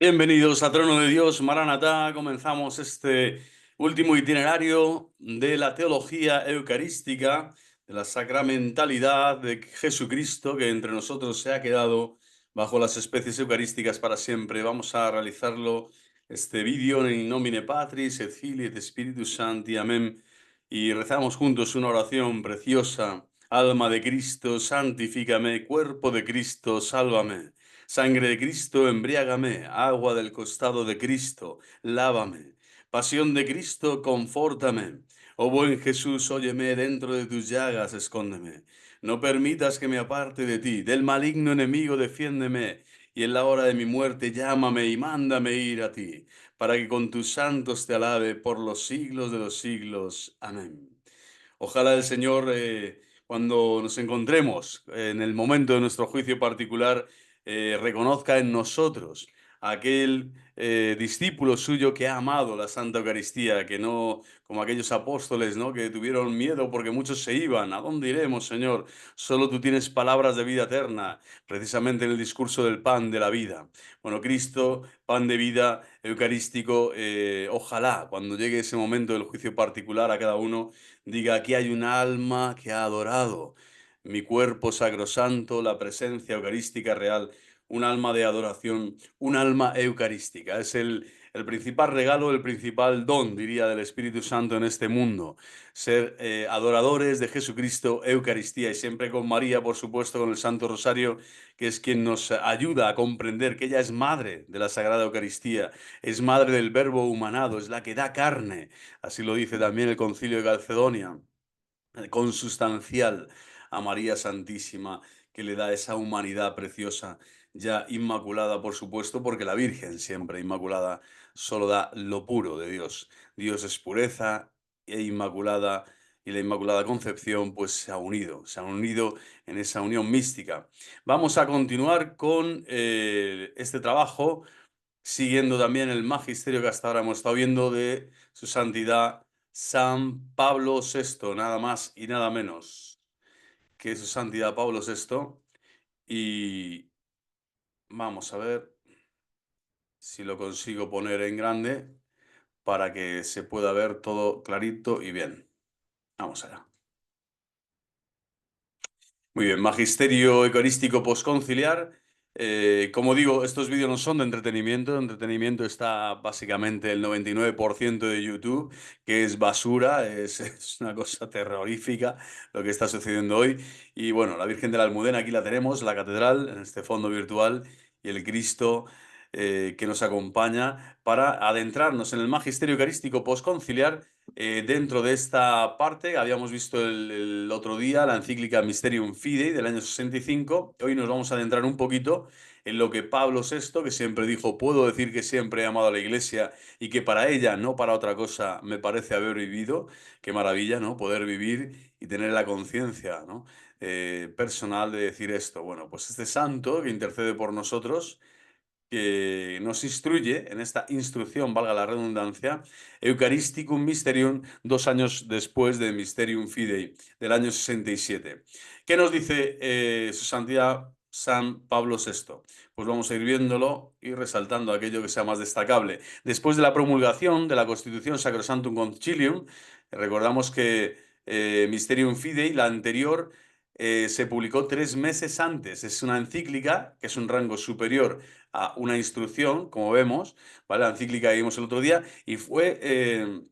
Bienvenidos a Trono de Dios, Maranatá. Comenzamos este último itinerario de la teología eucarística, de la sacramentalidad de Jesucristo que entre nosotros se ha quedado bajo las especies eucarísticas para siempre. Vamos a realizarlo este vídeo in nomine Patris et Filii et Spiritus Sancti. Amén. Y rezamos juntos una oración preciosa. Alma de Cristo, santifícame. Cuerpo de Cristo, sálvame. Sangre de Cristo, embriágame, agua del costado de Cristo, lávame. Pasión de Cristo, confórtame. Oh buen Jesús, óyeme, dentro de tus llagas, escóndeme. No permitas que me aparte de ti, del maligno enemigo defiéndeme, y en la hora de mi muerte llámame y mándame ir a ti, para que con tus santos te alabe por los siglos de los siglos. Amén. Ojalá el Señor, cuando nos encontremos en el momento de nuestro juicio particular, reconozca en nosotros aquel discípulo suyo que ha amado la Santa Eucaristía, que no, como aquellos apóstoles, ¿no? Que tuvieron miedo porque muchos se iban. ¿A dónde iremos, Señor? Solo tú tienes palabras de vida eterna, precisamente en el discurso del pan de la vida. Bueno, Cristo, pan de vida eucarístico, ojalá cuando llegue ese momento del juicio particular a cada uno, diga, aquí hay un alma que ha adorado mi cuerpo sacrosanto, la presencia eucarística real, un alma de adoración, un alma eucarística. Es el principal regalo, el principal don, diría, del Espíritu Santo en este mundo. Ser adoradores de Jesucristo, Eucaristía, y siempre con María, por supuesto, con el Santo Rosario, que es quien nos ayuda a comprender que ella es madre de la Sagrada Eucaristía, es madre del Verbo humanado, es la que da carne. Así lo dice también el Concilio de Calcedonia, consustancial a María Santísima, que le da esa humanidad preciosa, ya inmaculada, por supuesto, porque la Virgen siempre inmaculada solo da lo puro de Dios. Dios es pureza e inmaculada, y la Inmaculada Concepción pues se ha unido en esa unión mística. Vamos a continuar con este trabajo, siguiendo también el magisterio que hasta ahora hemos estado viendo de su santidad San Pablo VI, nada más y nada menos que su santidad Pablo VI. Y vamos a ver si lo consigo poner en grande para que se pueda ver todo clarito y bien. Vamos allá. Muy bien, Magisterio Eucarístico Postconciliar. Como digo, estos vídeos no son de entretenimiento. De entretenimiento está básicamente el 99% de YouTube, que es basura, es una cosa terrorífica lo que está sucediendo hoy. Y bueno, la Virgen de la Almudena aquí la tenemos, la catedral, en este fondo virtual, y el Cristo que nos acompaña para adentrarnos en el Magisterio Eucarístico Postconciliar. Dentro de esta parte habíamos visto el otro día la encíclica Mysterium Fidei del año 65. Hoy nos vamos a adentrar un poquito en lo que Pablo VI, que siempre dijo, puedo decir que siempre he amado a la Iglesia y que para ella, no para otra cosa, me parece haber vivido. Qué maravilla, ¿no? Poder vivir y tener la conciencia, ¿no? Personal de decir esto. Bueno, pues este santo que intercede por nosotros, que nos instruye en esta instrucción, valga la redundancia, Eucharisticum Mysterium, 2 años después de Mysterium Fidei, del año 67. ¿Qué nos dice su santidad San Pablo VI? Pues vamos a ir viéndolo y resaltando aquello que sea más destacable. Después de la promulgación de la Constitución Sacrosanctum Concilium, recordamos que Mysterium Fidei, la anterior, se publicó 3 meses antes. Es una encíclica, que es un rango superior a una instrucción, como vemos, ¿vale? La encíclica que vimos el otro día, y fue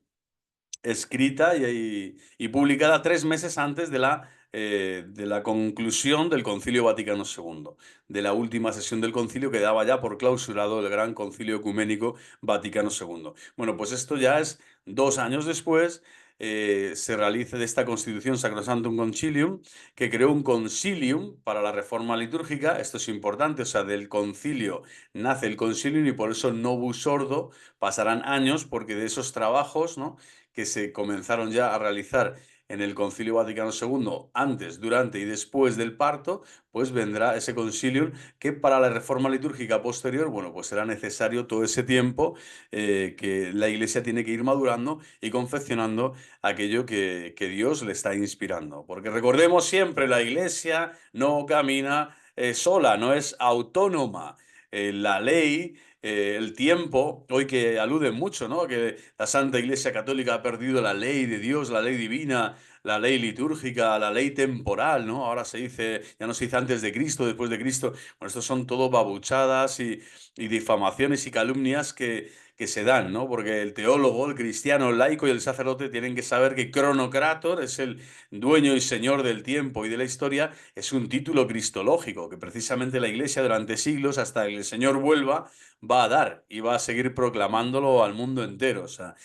escrita y publicada 3 meses antes de la conclusión del Concilio Vaticano II, de la última sesión del concilio que daba ya por clausurado el Gran Concilio Ecuménico Vaticano II. Bueno, pues esto ya es 2 años después. Se realiza de esta Constitución Sacrosanctum Concilium, que creó un concilium para la reforma litúrgica. Esto es importante, o sea, del concilio nace el concilium, y por eso Novus Ordo pasarán años, porque de esos trabajos, ¿no?, que se comenzaron ya a realizar en el Concilio Vaticano II, antes, durante y después del parto, pues vendrá ese concilio que para la reforma litúrgica posterior, bueno, pues será necesario todo ese tiempo que la Iglesia tiene que ir madurando y confeccionando aquello que Dios le está inspirando. Porque recordemos siempre, la Iglesia no camina sola, no es autónoma. la ley, el tiempo, hoy que aluden mucho, ¿no? Que la Santa Iglesia Católica ha perdido la ley de Dios, la ley divina, la ley litúrgica, la ley temporal, ¿no? Ahora se dice, ya no se dice antes de Cristo, después de Cristo. Bueno, estos son todo babuchadas y difamaciones y calumnias que se dan, ¿no? Porque el teólogo, el cristiano, el laico y el sacerdote tienen que saber que Cronocrator es el dueño y señor del tiempo y de la historia, es un título cristológico que precisamente la Iglesia durante siglos, hasta que el Señor vuelva, va a dar y va a seguir proclamándolo al mundo entero. O sea,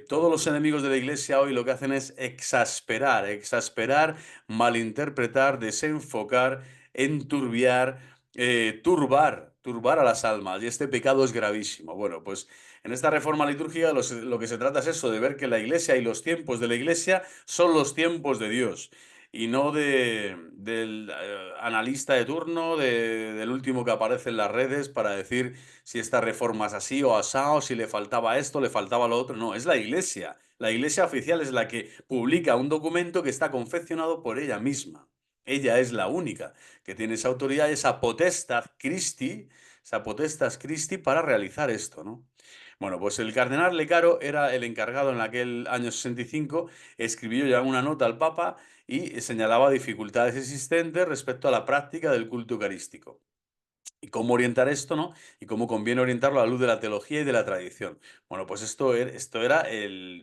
todos los enemigos de la Iglesia hoy lo que hacen es exasperar, malinterpretar, desenfocar, enturbiar, turbar a las almas. Y este pecado es gravísimo. Bueno, pues en esta reforma litúrgica lo que se trata es eso, de ver que la Iglesia y los tiempos de la Iglesia son los tiempos de Dios y no del analista de turno, del último que aparece en las redes para decir si esta reforma es así o asá, o si le faltaba esto, le faltaba lo otro. No, es la Iglesia. La Iglesia oficial es la que publica un documento que está confeccionado por ella misma. Ella es la única que tiene esa autoridad, esa potestas Christi para realizar esto, ¿no? Bueno, pues el cardenal Lecaro era el encargado en aquel año 65, escribió ya una nota al Papa y señalaba dificultades existentes respecto a la práctica del culto eucarístico. ¿Y cómo orientar esto, no? Y cómo conviene orientarlo a la luz de la teología y de la tradición. Bueno, pues esto era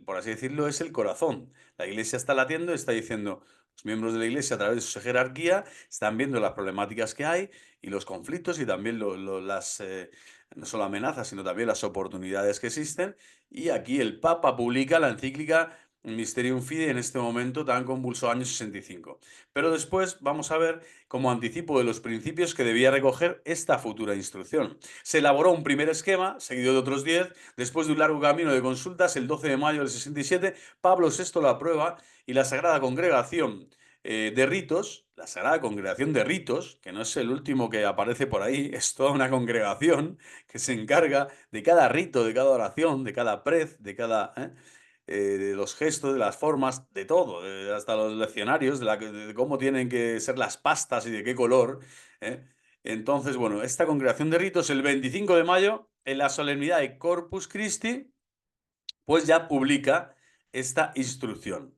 por así decirlo, es el corazón. La Iglesia está latiendo y está diciendo, los miembros de la Iglesia a través de su jerarquía están viendo las problemáticas que hay y los conflictos y también no solo amenazas, sino también las oportunidades que existen. Y aquí el Papa publica la encíclica Mysterium Fidei en este momento tan convulso, año 65. Pero después vamos a ver como anticipo de los principios que debía recoger esta futura instrucción. Se elaboró un primer esquema, seguido de otros 10. Después de un largo camino de consultas, el 12 de mayo del 67, Pablo VI lo aprueba y la Sagrada Congregación de Ritos, la Sagrada Congregación de Ritos, que no es el último que aparece por ahí, es toda una congregación que se encarga de cada rito, de cada oración, de cada prez, de los gestos, de las formas, de todo, hasta los leccionarios, de cómo tienen que ser las pastas y de qué color. ¿Eh? Entonces, bueno, esta congregación de ritos, el 25 de mayo, en la solemnidad de Corpus Christi, pues ya publica esta instrucción.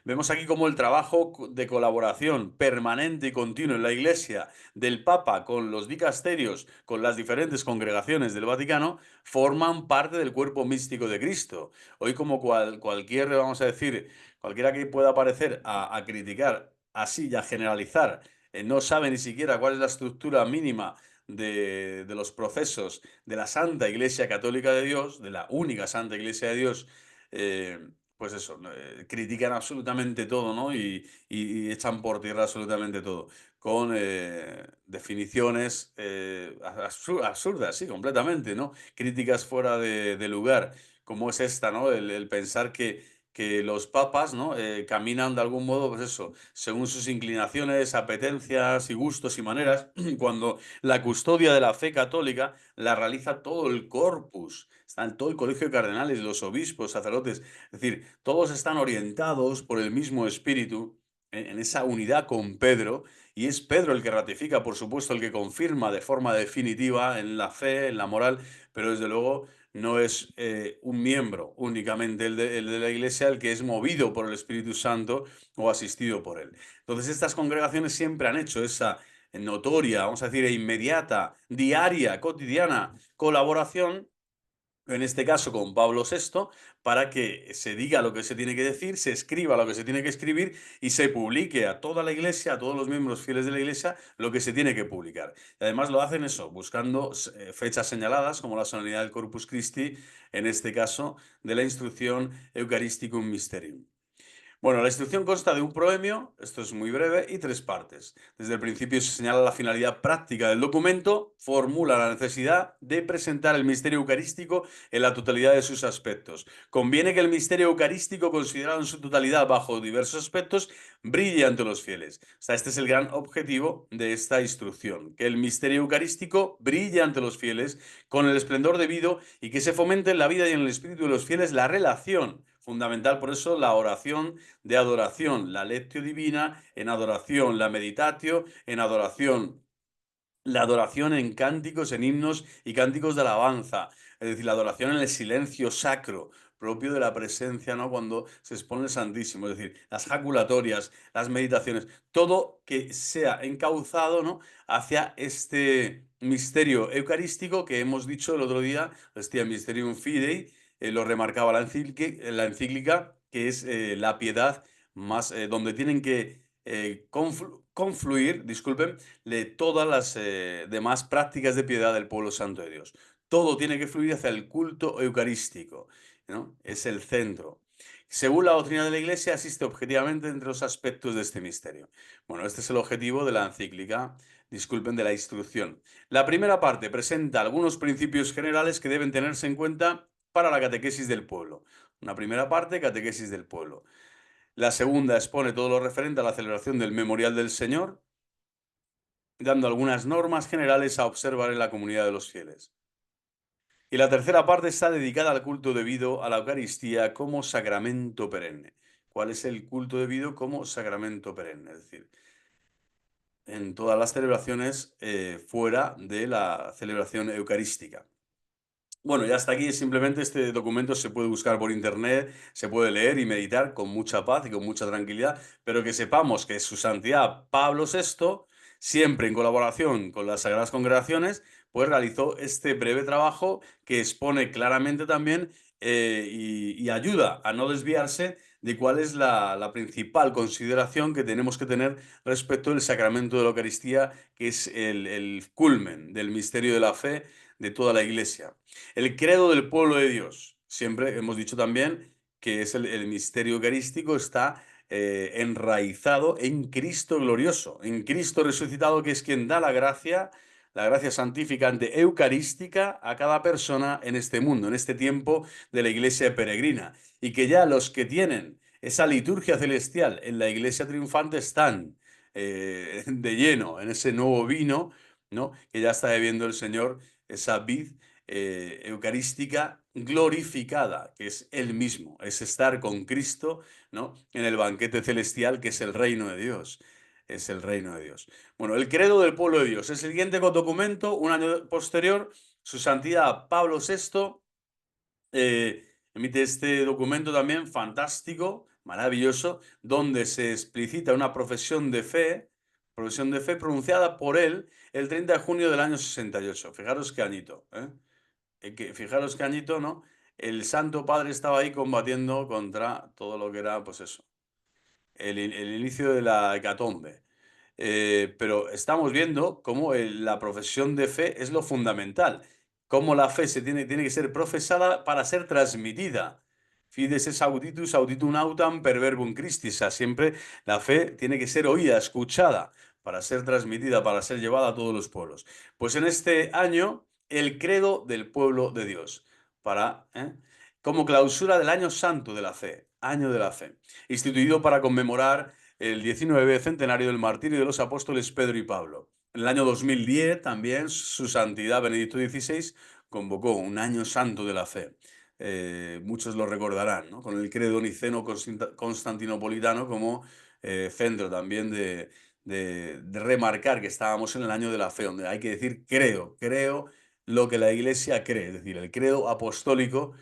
Vemos aquí cómo el trabajo de colaboración permanente y continuo en la Iglesia del Papa con los dicasterios, con las diferentes congregaciones del Vaticano, forman parte del cuerpo místico de Cristo. Hoy como cualquier, vamos a decir, cualquiera que pueda aparecer a criticar así y a generalizar, no sabe ni siquiera cuál es la estructura mínima de los procesos de la Santa Iglesia Católica de Dios, de la única Santa Iglesia de Dios, eh, pues eso, ¿no? Critican absolutamente todo, ¿no? Y echan por tierra absolutamente todo, con definiciones absurdas, sí, completamente, ¿no? Críticas fuera de lugar, como es esta, ¿no? El pensar que los papas, ¿no? Caminan de algún modo, pues eso, según sus inclinaciones, apetencias y gustos y maneras, cuando la custodia de la fe católica la realiza todo el corpus, está todo el colegio de cardenales, los obispos, sacerdotes, es decir, todos están orientados por el mismo espíritu en esa unidad con Pedro, y es Pedro el que ratifica, por supuesto, el que confirma de forma definitiva en la fe, en la moral, pero desde luego no es un miembro únicamente el de la Iglesia el que es movido por el Espíritu Santo o asistido por él. Entonces estas congregaciones siempre han hecho esa notoria, vamos a decir, e inmediata, diaria, cotidiana colaboración, en este caso con Pablo VI, para que se diga lo que se tiene que decir, se escriba lo que se tiene que escribir y se publique a toda la Iglesia, a todos los miembros fieles de la Iglesia, lo que se tiene que publicar. Y además lo hacen eso, buscando fechas señaladas, como la solemnidad del Corpus Christi, en este caso, de la instrucción Eucharisticum Mysterium. Bueno, la instrucción consta de un proemio, esto es muy breve, y tres partes. Desde el principio se señala la finalidad práctica del documento, formula la necesidad de presentar el misterio eucarístico en la totalidad de sus aspectos. Conviene que el misterio eucarístico, considerado en su totalidad bajo diversos aspectos, brille ante los fieles. O sea, este es el gran objetivo de esta instrucción, que el misterio eucarístico brille ante los fieles con el esplendor debido y que se fomente en la vida y en el espíritu de los fieles la relación. Fundamental por eso la oración de adoración, la lectio divina en adoración, la meditatio en adoración la adoración en cánticos, en himnos y cánticos de alabanza. Es decir, la adoración en el silencio sacro, propio de la presencia, ¿no? Cuando se expone el Santísimo. Es decir, las jaculatorias, las meditaciones, todo que sea encauzado, ¿no? Hacia este misterio eucarístico que hemos dicho el otro día, Hostia Mysterium Fidei, lo remarcaba la encíclica, que es la piedad más, donde tienen que confluir, disculpen, todas las demás prácticas de piedad del pueblo santo de Dios. Todo tiene que fluir hacia el culto eucarístico, ¿no? Es el centro. Según la doctrina de la Iglesia, existe objetivamente entre los aspectos de este misterio. Bueno, este es el objetivo de la encíclica, disculpen, de la instrucción. La primera parte presenta algunos principios generales que deben tenerse en cuenta para la catequesis del pueblo. Una primera parte, catequesis del pueblo. La segunda expone todo lo referente a la celebración del Memorial del Señor, dando algunas normas generales a observar en la comunidad de los fieles. Y la tercera parte está dedicada al culto debido a la Eucaristía como sacramento perenne. ¿Cuál es el culto debido como sacramento perenne? Es decir, en todas las celebraciones fuera de la celebración eucarística. Bueno, ya hasta aquí. Simplemente este documento se puede buscar por internet, se puede leer y meditar con mucha paz y con mucha tranquilidad, pero que sepamos que Su Santidad Pablo VI, siempre en colaboración con las Sagradas Congregaciones, pues realizó este breve trabajo que expone claramente también y ayuda a no desviarse de cuál es la principal consideración que tenemos que tener respecto del sacramento de la Eucaristía, que es el culmen del misterio de la fe de toda la Iglesia. El credo del pueblo de Dios. Siempre hemos dicho también que es el misterio eucarístico, está enraizado en Cristo glorioso, en Cristo resucitado, que es quien da la gracia santificante eucarística a cada persona en este mundo, en este tiempo de la iglesia peregrina. Y que ya los que tienen esa liturgia celestial en la iglesia triunfante están de lleno en ese nuevo vino, ¿no? Que ya está bebiendo el Señor, esa vid eucarística glorificada, que es Él mismo, es estar con Cristo, ¿no? En el banquete celestial, que es el reino de Dios. Es el reino de Dios. Bueno, el credo del pueblo de Dios. El siguiente documento, un año posterior, Su Santidad Pablo VI emite este documento también fantástico, maravilloso, donde se explicita una profesión de fe pronunciada por él el 30 de junio del año 68. Fijaros qué añito, ¿eh? Fijaros qué añito, ¿no? El Santo Padre estaba ahí combatiendo contra todo lo que era, pues eso, el inicio de la hecatombe. Pero estamos viendo cómo la profesión de fe es lo fundamental, cómo la fe tiene que ser profesada para ser transmitida. Fides es auditus, auditum autam per verbum Christi. O sea, siempre la fe tiene que ser oída, escuchada, para ser transmitida, para ser llevada a todos los pueblos. Pues en este año, el credo del pueblo de Dios, como clausura del año santo de la fe, año de la fe, instituido para conmemorar el 19 centenario del martirio de los apóstoles Pedro y Pablo. En el año 2010 también Su Santidad Benedicto XVI convocó un año santo de la fe. Muchos lo recordarán, ¿no? Con el credo niceno constantinopolitano como centro también de remarcar que estábamos en el año de la fe, donde hay que decir creo lo que la Iglesia cree, es decir, el credo apostólico,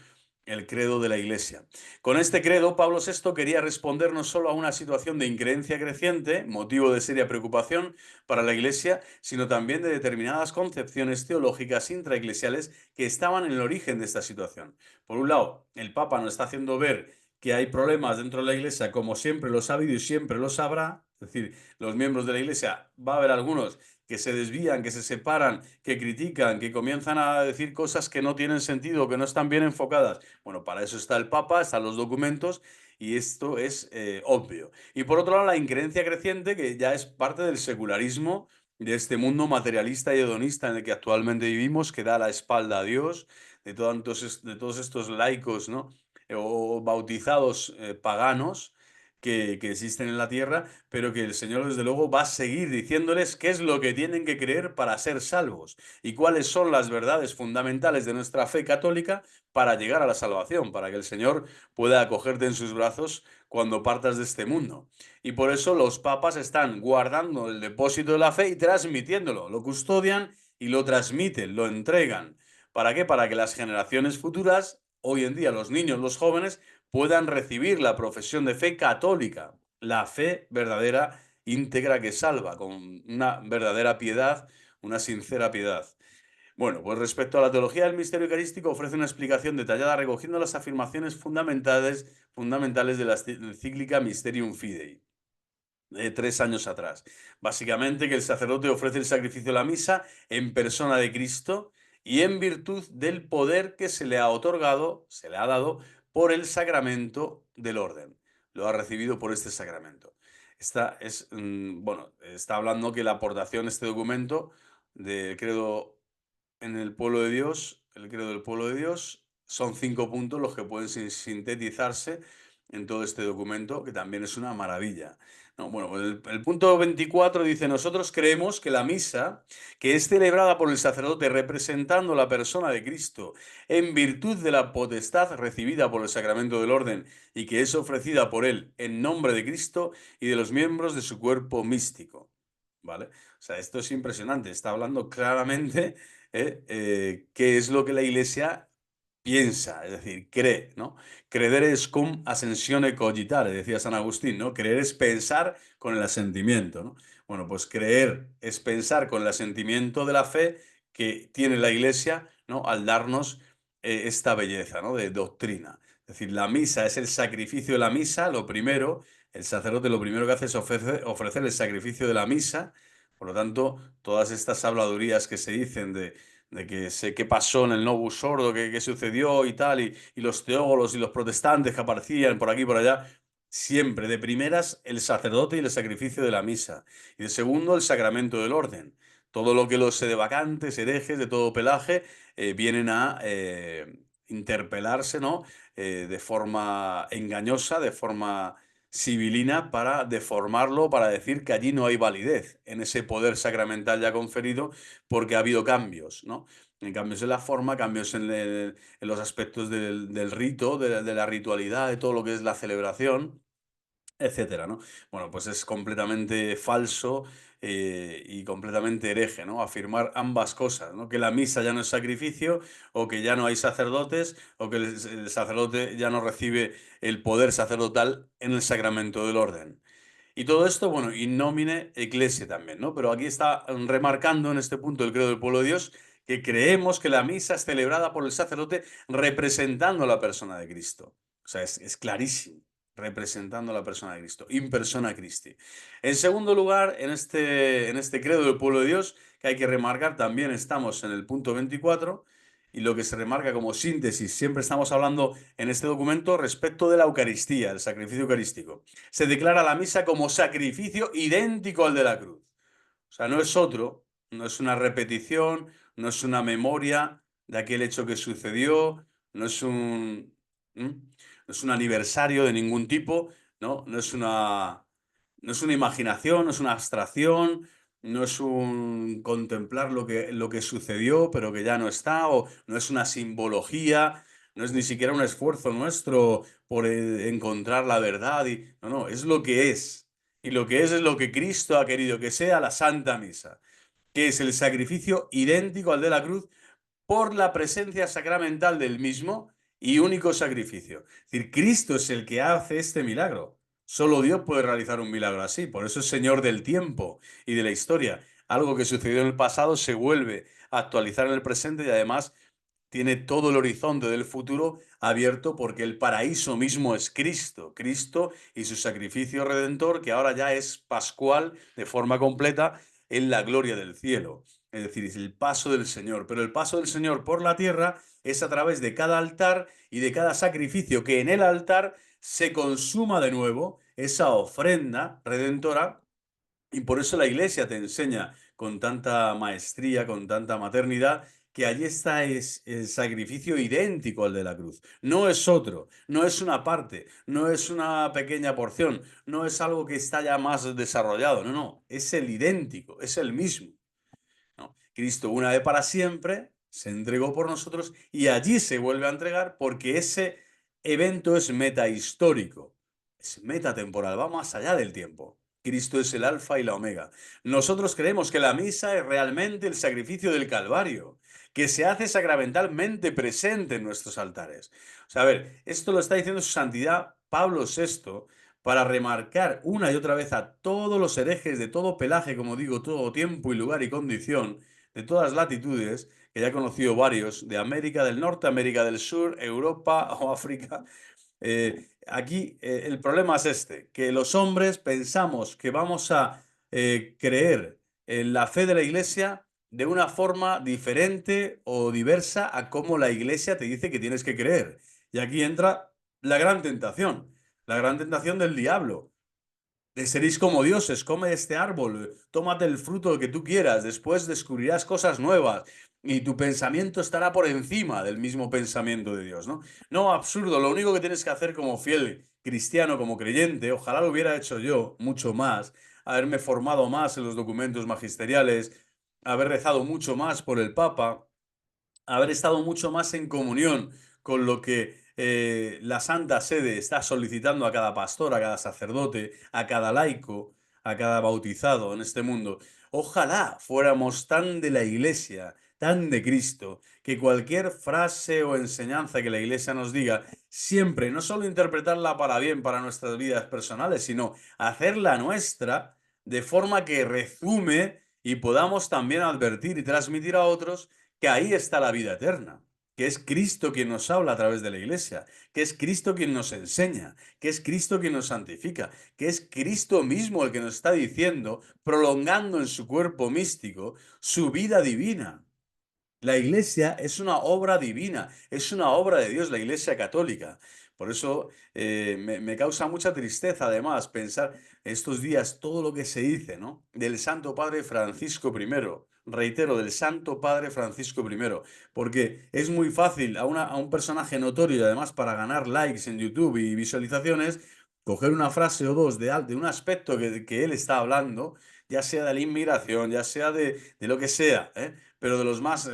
el credo de la Iglesia. Con este credo, Pablo VI quería responder no solo a una situación de increencia creciente, motivo de seria preocupación para la Iglesia, sino también de determinadas concepciones teológicas intraeclesiales que estaban en el origen de esta situación. Por un lado, el Papa nos está haciendo ver que hay problemas dentro de la Iglesia, como siempre los ha habido y siempre los habrá. Es decir, los miembros de la Iglesia, va a haber algunos que se desvían, que se separan, que critican, que comienzan a decir cosas que no tienen sentido, que no están bien enfocadas. Bueno, para eso está el Papa, están los documentos y esto es obvio. Y por otro lado, la increencia creciente, que ya es parte del secularismo, de este mundo materialista y hedonista en el que actualmente vivimos, que da la espalda a Dios, de todos estos laicos, ¿no? O bautizados paganos, que existen en la tierra, pero que el Señor, desde luego, va a seguir diciéndoles qué es lo que tienen que creer para ser salvos y cuáles son las verdades fundamentales de nuestra fe católica para llegar a la salvación, para que el Señor pueda acogerte en sus brazos cuando partas de este mundo. Y por eso los papas están guardando el depósito de la fe y transmitiéndolo, lo custodian y lo transmiten, lo entregan. ¿Para qué? Para que las generaciones futuras, hoy en día los niños, los jóvenes, puedan recibir la profesión de fe católica, la fe verdadera, íntegra que salva, con una verdadera piedad, una sincera piedad. Bueno, pues respecto a la teología del misterio eucarístico, ofrece una explicación detallada recogiendo las afirmaciones fundamentales de la encíclica Mysterium Fidei de 3 años atrás. Básicamente que el sacerdote ofrece el sacrificio de la misa en persona de Cristo y en virtud del poder que se le ha otorgado, se le ha dado por el sacramento del orden. Lo ha recibido por este sacramento. Bueno, está hablando que la aportación a este documento del credo en el pueblo de Dios, el credo del pueblo de Dios, son 5 puntos los que pueden sintetizarse en todo este documento, que también es una maravilla. No, bueno, pues el punto 24 dice: nosotros creemos que la misa, que es celebrada por el sacerdote representando la persona de Cristo en virtud de la potestad recibida por el sacramento del orden y que es ofrecida por él en nombre de Cristo y de los miembros de su cuerpo místico. ¿Vale? O sea, esto es impresionante. Está hablando claramente qué es lo que la Iglesia piensa, es decir, cree, ¿no? Credere es cum ascensione cogitare, decía San Agustín, ¿no? Creer es pensar con el asentimiento, ¿no? Bueno, pues creer es pensar con el asentimiento de la fe que tiene la Iglesia, ¿no? Al darnos esta belleza, ¿no? De doctrina. Es decir, la misa es el sacrificio de la misa, lo primero, el sacerdote lo primero que hace es ofrecer el sacrificio de la misa. Por lo tanto, todas estas habladurías que se dicen de que sé qué pasó en el Novus Ordo, qué sucedió y tal, y los teólogos y los protestantes que aparecían por aquí y por allá, siempre de primeras el sacerdote y el sacrificio de la misa, y de segundo el sacramento del orden. Todo lo que los sedevacantes, herejes de todo pelaje, vienen a interpelarse, ¿no? De forma engañosa, de forma sibilina, para deformarlo, para decir que allí no hay validez en ese poder sacramental ya conferido, porque ha habido cambios, ¿no? Cambios en la forma, cambios en los aspectos del rito, de la ritualidad, de todo lo que es la celebración, etcétera, ¿no? Bueno, pues es completamente falso y completamente hereje, ¿no? Afirmar ambas cosas, ¿no? Que la misa ya no es sacrificio, o que ya no hay sacerdotes, o que el sacerdote ya no recibe el poder sacerdotal en el sacramento del orden. Y todo esto, bueno, in nomine ecclesia también, ¿no? Pero aquí está remarcando en este punto el credo del pueblo de Dios que creemos que la misa es celebrada por el sacerdote representando a la persona de Cristo. O sea, es clarísimo, representando a la persona de Cristo, in persona Christi. En segundo lugar, en este credo del pueblo de Dios, que hay que remarcar, también estamos en el punto 24, y lo que se remarca como síntesis, siempre estamos hablando en este documento respecto de la Eucaristía, el sacrificio eucarístico. Se declara la misa como sacrificio idéntico al de la cruz. O sea, no es otro, no es una repetición, no es una memoria de aquel hecho que sucedió, no es no es un aniversario de ningún tipo, ¿no? No es una imaginación, no es una abstracción, no es un contemplar lo que sucedió, pero que ya no está, o no es una simbología, no es ni siquiera un esfuerzo nuestro por encontrar la verdad. No, es lo que es. Y lo que es lo que Cristo ha querido que sea la Santa Misa, que es el sacrificio idéntico al de la cruz por la presencia sacramental del mismo y único sacrificio. Es decir, Cristo es el que hace este milagro. Solo Dios puede realizar un milagro así. Por eso es Señor del tiempo y de la historia. Algo que sucedió en el pasado se vuelve a actualizar en el presente, y además tiene todo el horizonte del futuro abierto, porque el paraíso mismo es Cristo. Cristo y su sacrificio redentor, que ahora ya es pascual de forma completa en la gloria del cielo. Es decir, es el paso del Señor. Pero el paso del Señor por la tierra es a través de cada altar y de cada sacrificio, que en el altar se consuma de nuevo esa ofrenda redentora. Y por eso la Iglesia te enseña con tanta maestría, con tanta maternidad, que allí está es el sacrificio idéntico al de la cruz. No es otro, no es una parte, no es una pequeña porción, no es algo que está ya más desarrollado, no, no, es el idéntico, es el mismo, ¿no? Cristo una vez para siempre se entregó por nosotros y allí se vuelve a entregar porque ese evento es metahistórico, es metatemporal, va más allá del tiempo. Cristo es el alfa y la omega. Nosotros creemos que la misa es realmente el sacrificio del Calvario, que se hace sacramentalmente presente en nuestros altares. O sea, a ver, esto lo está diciendo su santidad Pablo VI para remarcar una y otra vez a todos los herejes de todo pelaje, como digo, todo tiempo y lugar y condición, de todas latitudes, que ya he conocido varios, de América del Norte, América del Sur, Europa o África. Aquí el problema es este, que los hombres pensamos que vamos a creer en la fe de la Iglesia de una forma diferente o diversa a cómo la Iglesia te dice que tienes que creer. Y aquí entra la gran tentación del diablo. De seréis como dioses, come de este árbol, tómate el fruto que tú quieras, después descubrirás cosas nuevas y tu pensamiento estará por encima del mismo pensamiento de Dios, ¿no? No, absurdo, lo único que tienes que hacer como fiel cristiano, como creyente, ojalá lo hubiera hecho yo mucho más, haberme formado más en los documentos magisteriales, haber rezado mucho más por el Papa, haber estado mucho más en comunión con lo que la Santa Sede está solicitando a cada pastor, a cada sacerdote, a cada laico, a cada bautizado en este mundo. Ojalá fuéramos tan de la Iglesia, tan de Cristo, que cualquier frase o enseñanza que la Iglesia nos diga, siempre no solo interpretarla para bien para nuestras vidas personales, sino hacerla nuestra de forma que resume y podamos también advertir y transmitir a otros que ahí está la vida eterna, que es Cristo quien nos habla a través de la Iglesia, que es Cristo quien nos enseña, que es Cristo quien nos santifica, que es Cristo mismo el que nos está diciendo, prolongando en su cuerpo místico, su vida divina. La Iglesia es una obra divina, es una obra de Dios, la Iglesia católica. Por eso me causa mucha tristeza, además, pensar estos días todo lo que se dice, ¿no? Del Santo Padre Francisco I. Reitero, del Santo Padre Francisco I. Porque es muy fácil a un personaje notorio y además para ganar likes en YouTube y visualizaciones, coger una frase o dos de un aspecto que él está hablando, ya sea de la inmigración, ya sea de lo que sea, ¿eh? Pero de los más,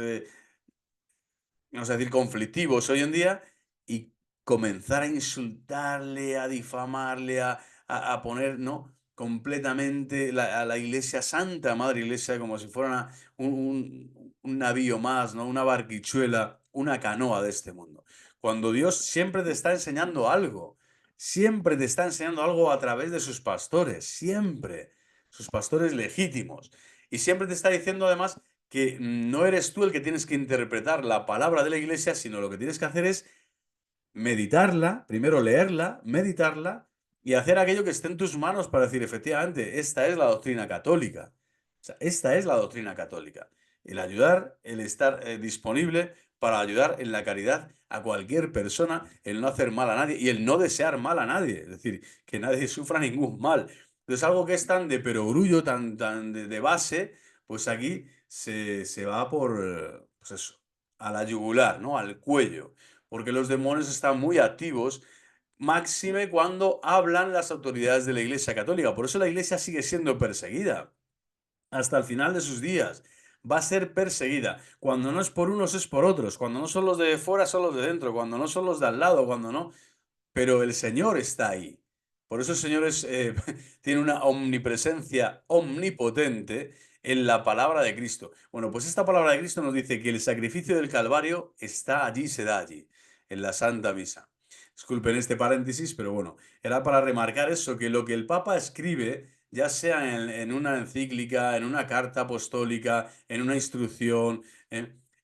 vamos a decir, conflictivos hoy en día, y comenzar a insultarle, a difamarle, a poner, ¿no? Completamente a la Iglesia, Santa Madre Iglesia, como si fuera un navío más, ¿no? Una barquichuela, una canoa de este mundo. Cuando Dios siempre te está enseñando algo, siempre te está enseñando algo a través de sus pastores, siempre, sus pastores legítimos. Y siempre te está diciendo además que no eres tú el que tienes que interpretar la palabra de la Iglesia, sino lo que tienes que hacer es meditarla, primero leerla, meditarla y hacer aquello que esté en tus manos para decir, efectivamente, esta es la doctrina católica. O sea, esta es la doctrina católica. El ayudar, el estar disponible para ayudar en la caridad a cualquier persona, el no hacer mal a nadie y el no desear mal a nadie. Es decir, que nadie sufra ningún mal. Entonces, algo que es tan de perogrullo, tan de base, pues aquí se va por, pues eso, a la yugular, ¿no? Al cuello, porque los demonios están muy activos, máxime cuando hablan las autoridades de la Iglesia Católica. Por eso la Iglesia sigue siendo perseguida hasta el final de sus días. Va a ser perseguida. Cuando no es por unos, es por otros. Cuando no son los de fuera, son los de dentro. Cuando no son los de al lado, cuando no. Pero el Señor está ahí. Por eso el Señor tiene una omnipresencia omnipotente en la palabra de Cristo. Bueno, pues esta palabra de Cristo nos dice que el sacrificio del Calvario está allí, se da allí, en la Santa Misa. Disculpen este paréntesis, pero bueno, era para remarcar eso, que lo que el Papa escribe, ya sea en una encíclica, en una carta apostólica, en una instrucción,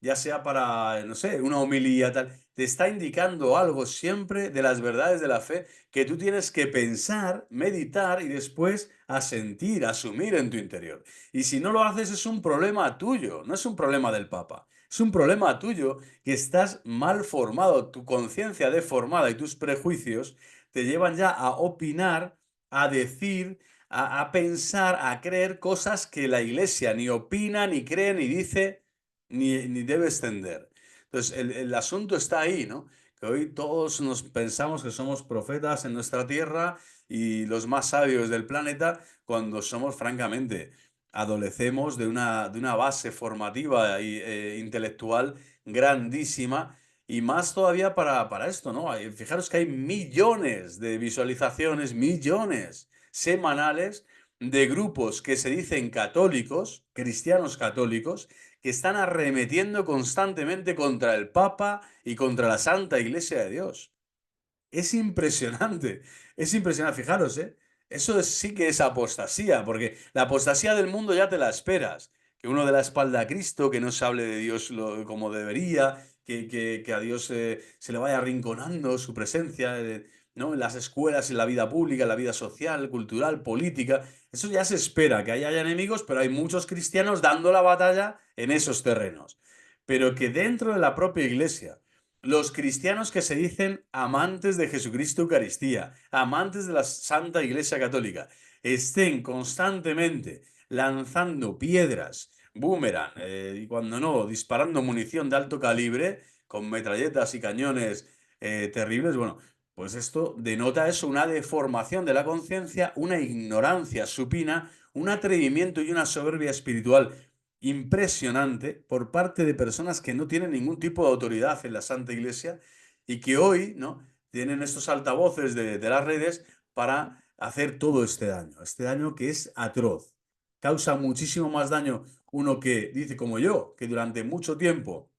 ya sea para, no sé, una homilía, tal, te está indicando algo siempre de las verdades de la fe que tú tienes que pensar, meditar y después asentir, asumir en tu interior. Y si no lo haces es un problema tuyo, no es un problema del Papa. Es un problema tuyo que estás mal formado, tu conciencia deformada y tus prejuicios te llevan ya a opinar, a decir, a pensar, a creer cosas que la Iglesia ni opina, ni cree, ni dice ni debe extender. Entonces, el asunto está ahí, ¿no? Que hoy todos nos pensamos que somos profetas en nuestra tierra y los más sabios del planeta, cuando somos, francamente, adolecemos de una base formativa y intelectual grandísima, y más todavía para esto, ¿no? Fijaros que hay millones de visualizaciones, millones semanales de grupos que se dicen católicos, cristianos católicos, que están arremetiendo constantemente contra el Papa y contra la Santa Iglesia de Dios. Es impresionante, es impresionante. Fijaros, ¿eh? Sí que es apostasía, porque la apostasía del mundo ya te la esperas. Que uno dé la espalda a Cristo, que no se hable de Dios como debería, que a Dios se le vaya arrinconando su presencia, ¿no? En las escuelas, en la vida pública, en la vida social, cultural, política. Eso ya se espera, que haya enemigos, pero hay muchos cristianos dando la batalla en esos terrenos. Pero que dentro de la propia iglesia, los cristianos que se dicen amantes de Jesucristo Eucaristía, amantes de la Santa Iglesia Católica, estén constantemente lanzando piedras, boomerang, y cuando no, disparando munición de alto calibre, con metralletas y cañones terribles, bueno, pues esto denota eso, una deformación de la conciencia, una ignorancia supina, un atrevimiento y una soberbia espiritual impresionante por parte de personas que no tienen ningún tipo de autoridad en la Santa Iglesia y que hoy, ¿no?, tienen estos altavoces de las redes para hacer todo este daño que es atroz. Causa muchísimo más daño uno que dice como yo, que durante mucho tiempo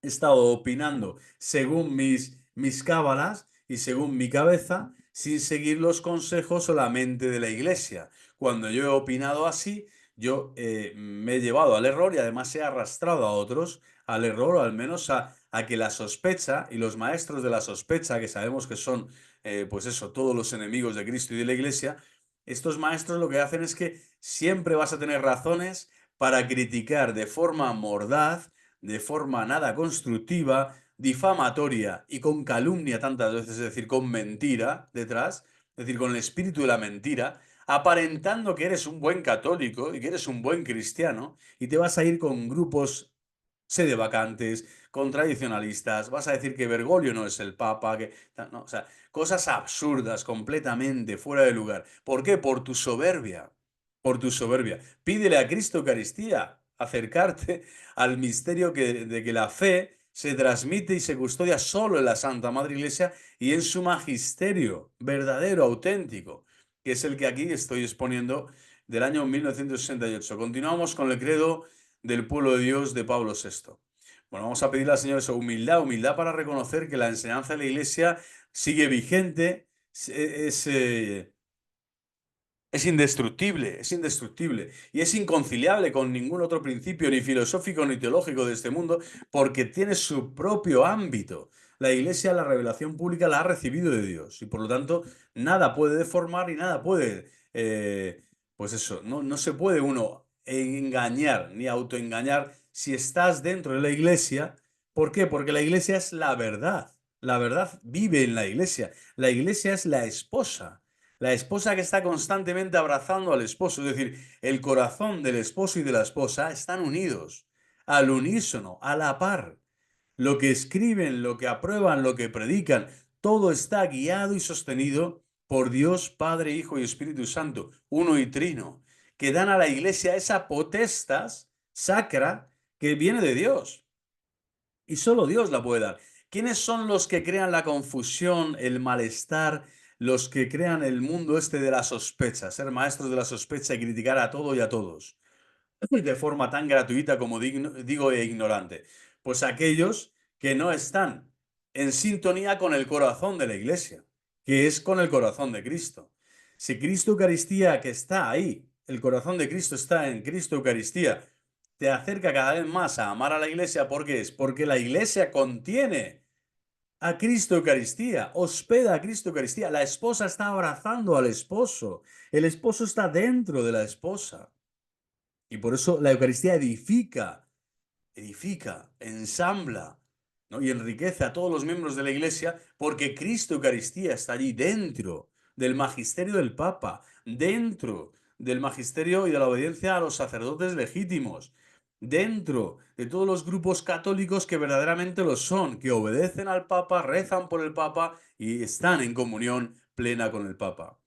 he estado opinando según mis cábalas y según mi cabeza, sin seguir los consejos solamente de la Iglesia. Cuando yo he opinado así, yo me he llevado al error y además he arrastrado a otros al error, o al menos a que la sospecha y los maestros de la sospecha, que sabemos que son, pues eso, todos los enemigos de Cristo y de la Iglesia, estos maestros lo que hacen es que siempre vas a tener razones para criticar de forma mordaz, de forma nada constructiva, difamatoria y con calumnia tantas veces, es decir, con mentira detrás, es decir, con el espíritu de la mentira, aparentando que eres un buen católico y que eres un buen cristiano, y te vas a ir con grupos sedevacantes, con tradicionalistas, vas a decir que Bergoglio no es el Papa, que, no, o sea, cosas absurdas, completamente fuera de lugar. ¿Por qué? Por tu soberbia, por tu soberbia. Pídele a Cristo Eucaristía, acercarte al misterio de que la fe se transmite y se custodia solo en la Santa Madre Iglesia y en su magisterio verdadero, auténtico, que es el que aquí estoy exponiendo del año 1968. Continuamos con el credo del pueblo de Dios de Pablo VI. Bueno, vamos a pedirle al Señor eso, humildad, humildad para reconocer que la enseñanza de la Iglesia sigue vigente, es indestructible, es indestructible y es inconciliable con ningún otro principio, ni filosófico ni teológico de este mundo, porque tiene su propio ámbito. La Iglesia, la revelación pública, la ha recibido de Dios y por lo tanto nada puede deformar y nada puede, pues eso, no se puede uno engañar ni autoengañar si estás dentro de la Iglesia. ¿Por qué? Porque la Iglesia es la verdad. La verdad vive en la Iglesia. La Iglesia es la esposa. La esposa que está constantemente abrazando al esposo, es decir, el corazón del esposo y de la esposa están unidos, al unísono, a la par. Lo que escriben, lo que aprueban, lo que predican, todo está guiado y sostenido por Dios, Padre, Hijo y Espíritu Santo, uno y trino, que dan a la iglesia esa potestas sacra que viene de Dios. Y solo Dios la puede dar. ¿Quiénes son los que crean la confusión, el malestar, los que crean el mundo este de la sospecha? Ser maestros de la sospecha y criticar a todo y a todos de forma tan gratuita como digo e ignorante. Pues aquellos que no están en sintonía con el corazón de la Iglesia, que es con el corazón de Cristo. Si Cristo Eucaristía, que está ahí, el corazón de Cristo está en Cristo Eucaristía, te acerca cada vez más a amar a la Iglesia, ¿por qué es? Porque la Iglesia contiene a Cristo Eucaristía, hospeda a Cristo Eucaristía. La esposa está abrazando al esposo, el esposo está dentro de la esposa. Y por eso la Eucaristía edifica, ensambla, ¿no?, y enriquece a todos los miembros de la Iglesia, porque Cristo Eucaristía está allí dentro del magisterio del Papa, dentro del magisterio y de la obediencia a los sacerdotes legítimos. dentro de todos los grupos católicos que verdaderamente lo son, que obedecen al Papa, rezan por el Papa y están en comunión plena con el Papa.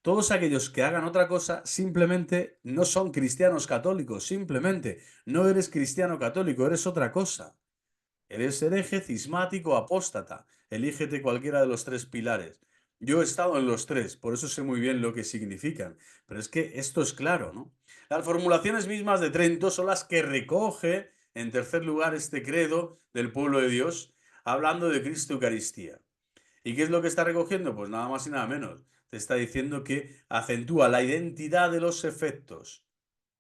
Todos aquellos que hagan otra cosa simplemente no son cristianos católicos, simplemente no eres cristiano católico, eres otra cosa. Eres hereje, cismático, apóstata. Elígete cualquiera de los tres pilares. Yo he estado en los tres, por eso sé muy bien lo que significan. Pero es que esto es claro, ¿no? Las formulaciones mismas de Trento son las que recoge, en tercer lugar, este credo del pueblo de Dios, hablando de Cristo Eucaristía. ¿Y qué es lo que está recogiendo? Pues nada más y nada menos. Te está diciendo que acentúa la identidad de los efectos,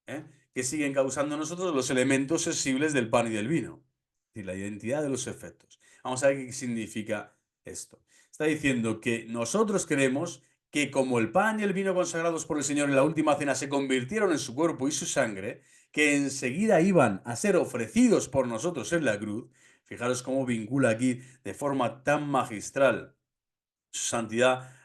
¿eh? que siguen causando en nosotros los elementos sensibles del pan y del vino. Es decir, la identidad de los efectos. Vamos a ver qué significa esto. Está diciendo que nosotros creemos que como el pan y el vino consagrados por el Señor en la última cena se convirtieron en su cuerpo y su sangre, que enseguida iban a ser ofrecidos por nosotros en la cruz. Fijaros cómo vincula aquí de forma tan magistral su santidad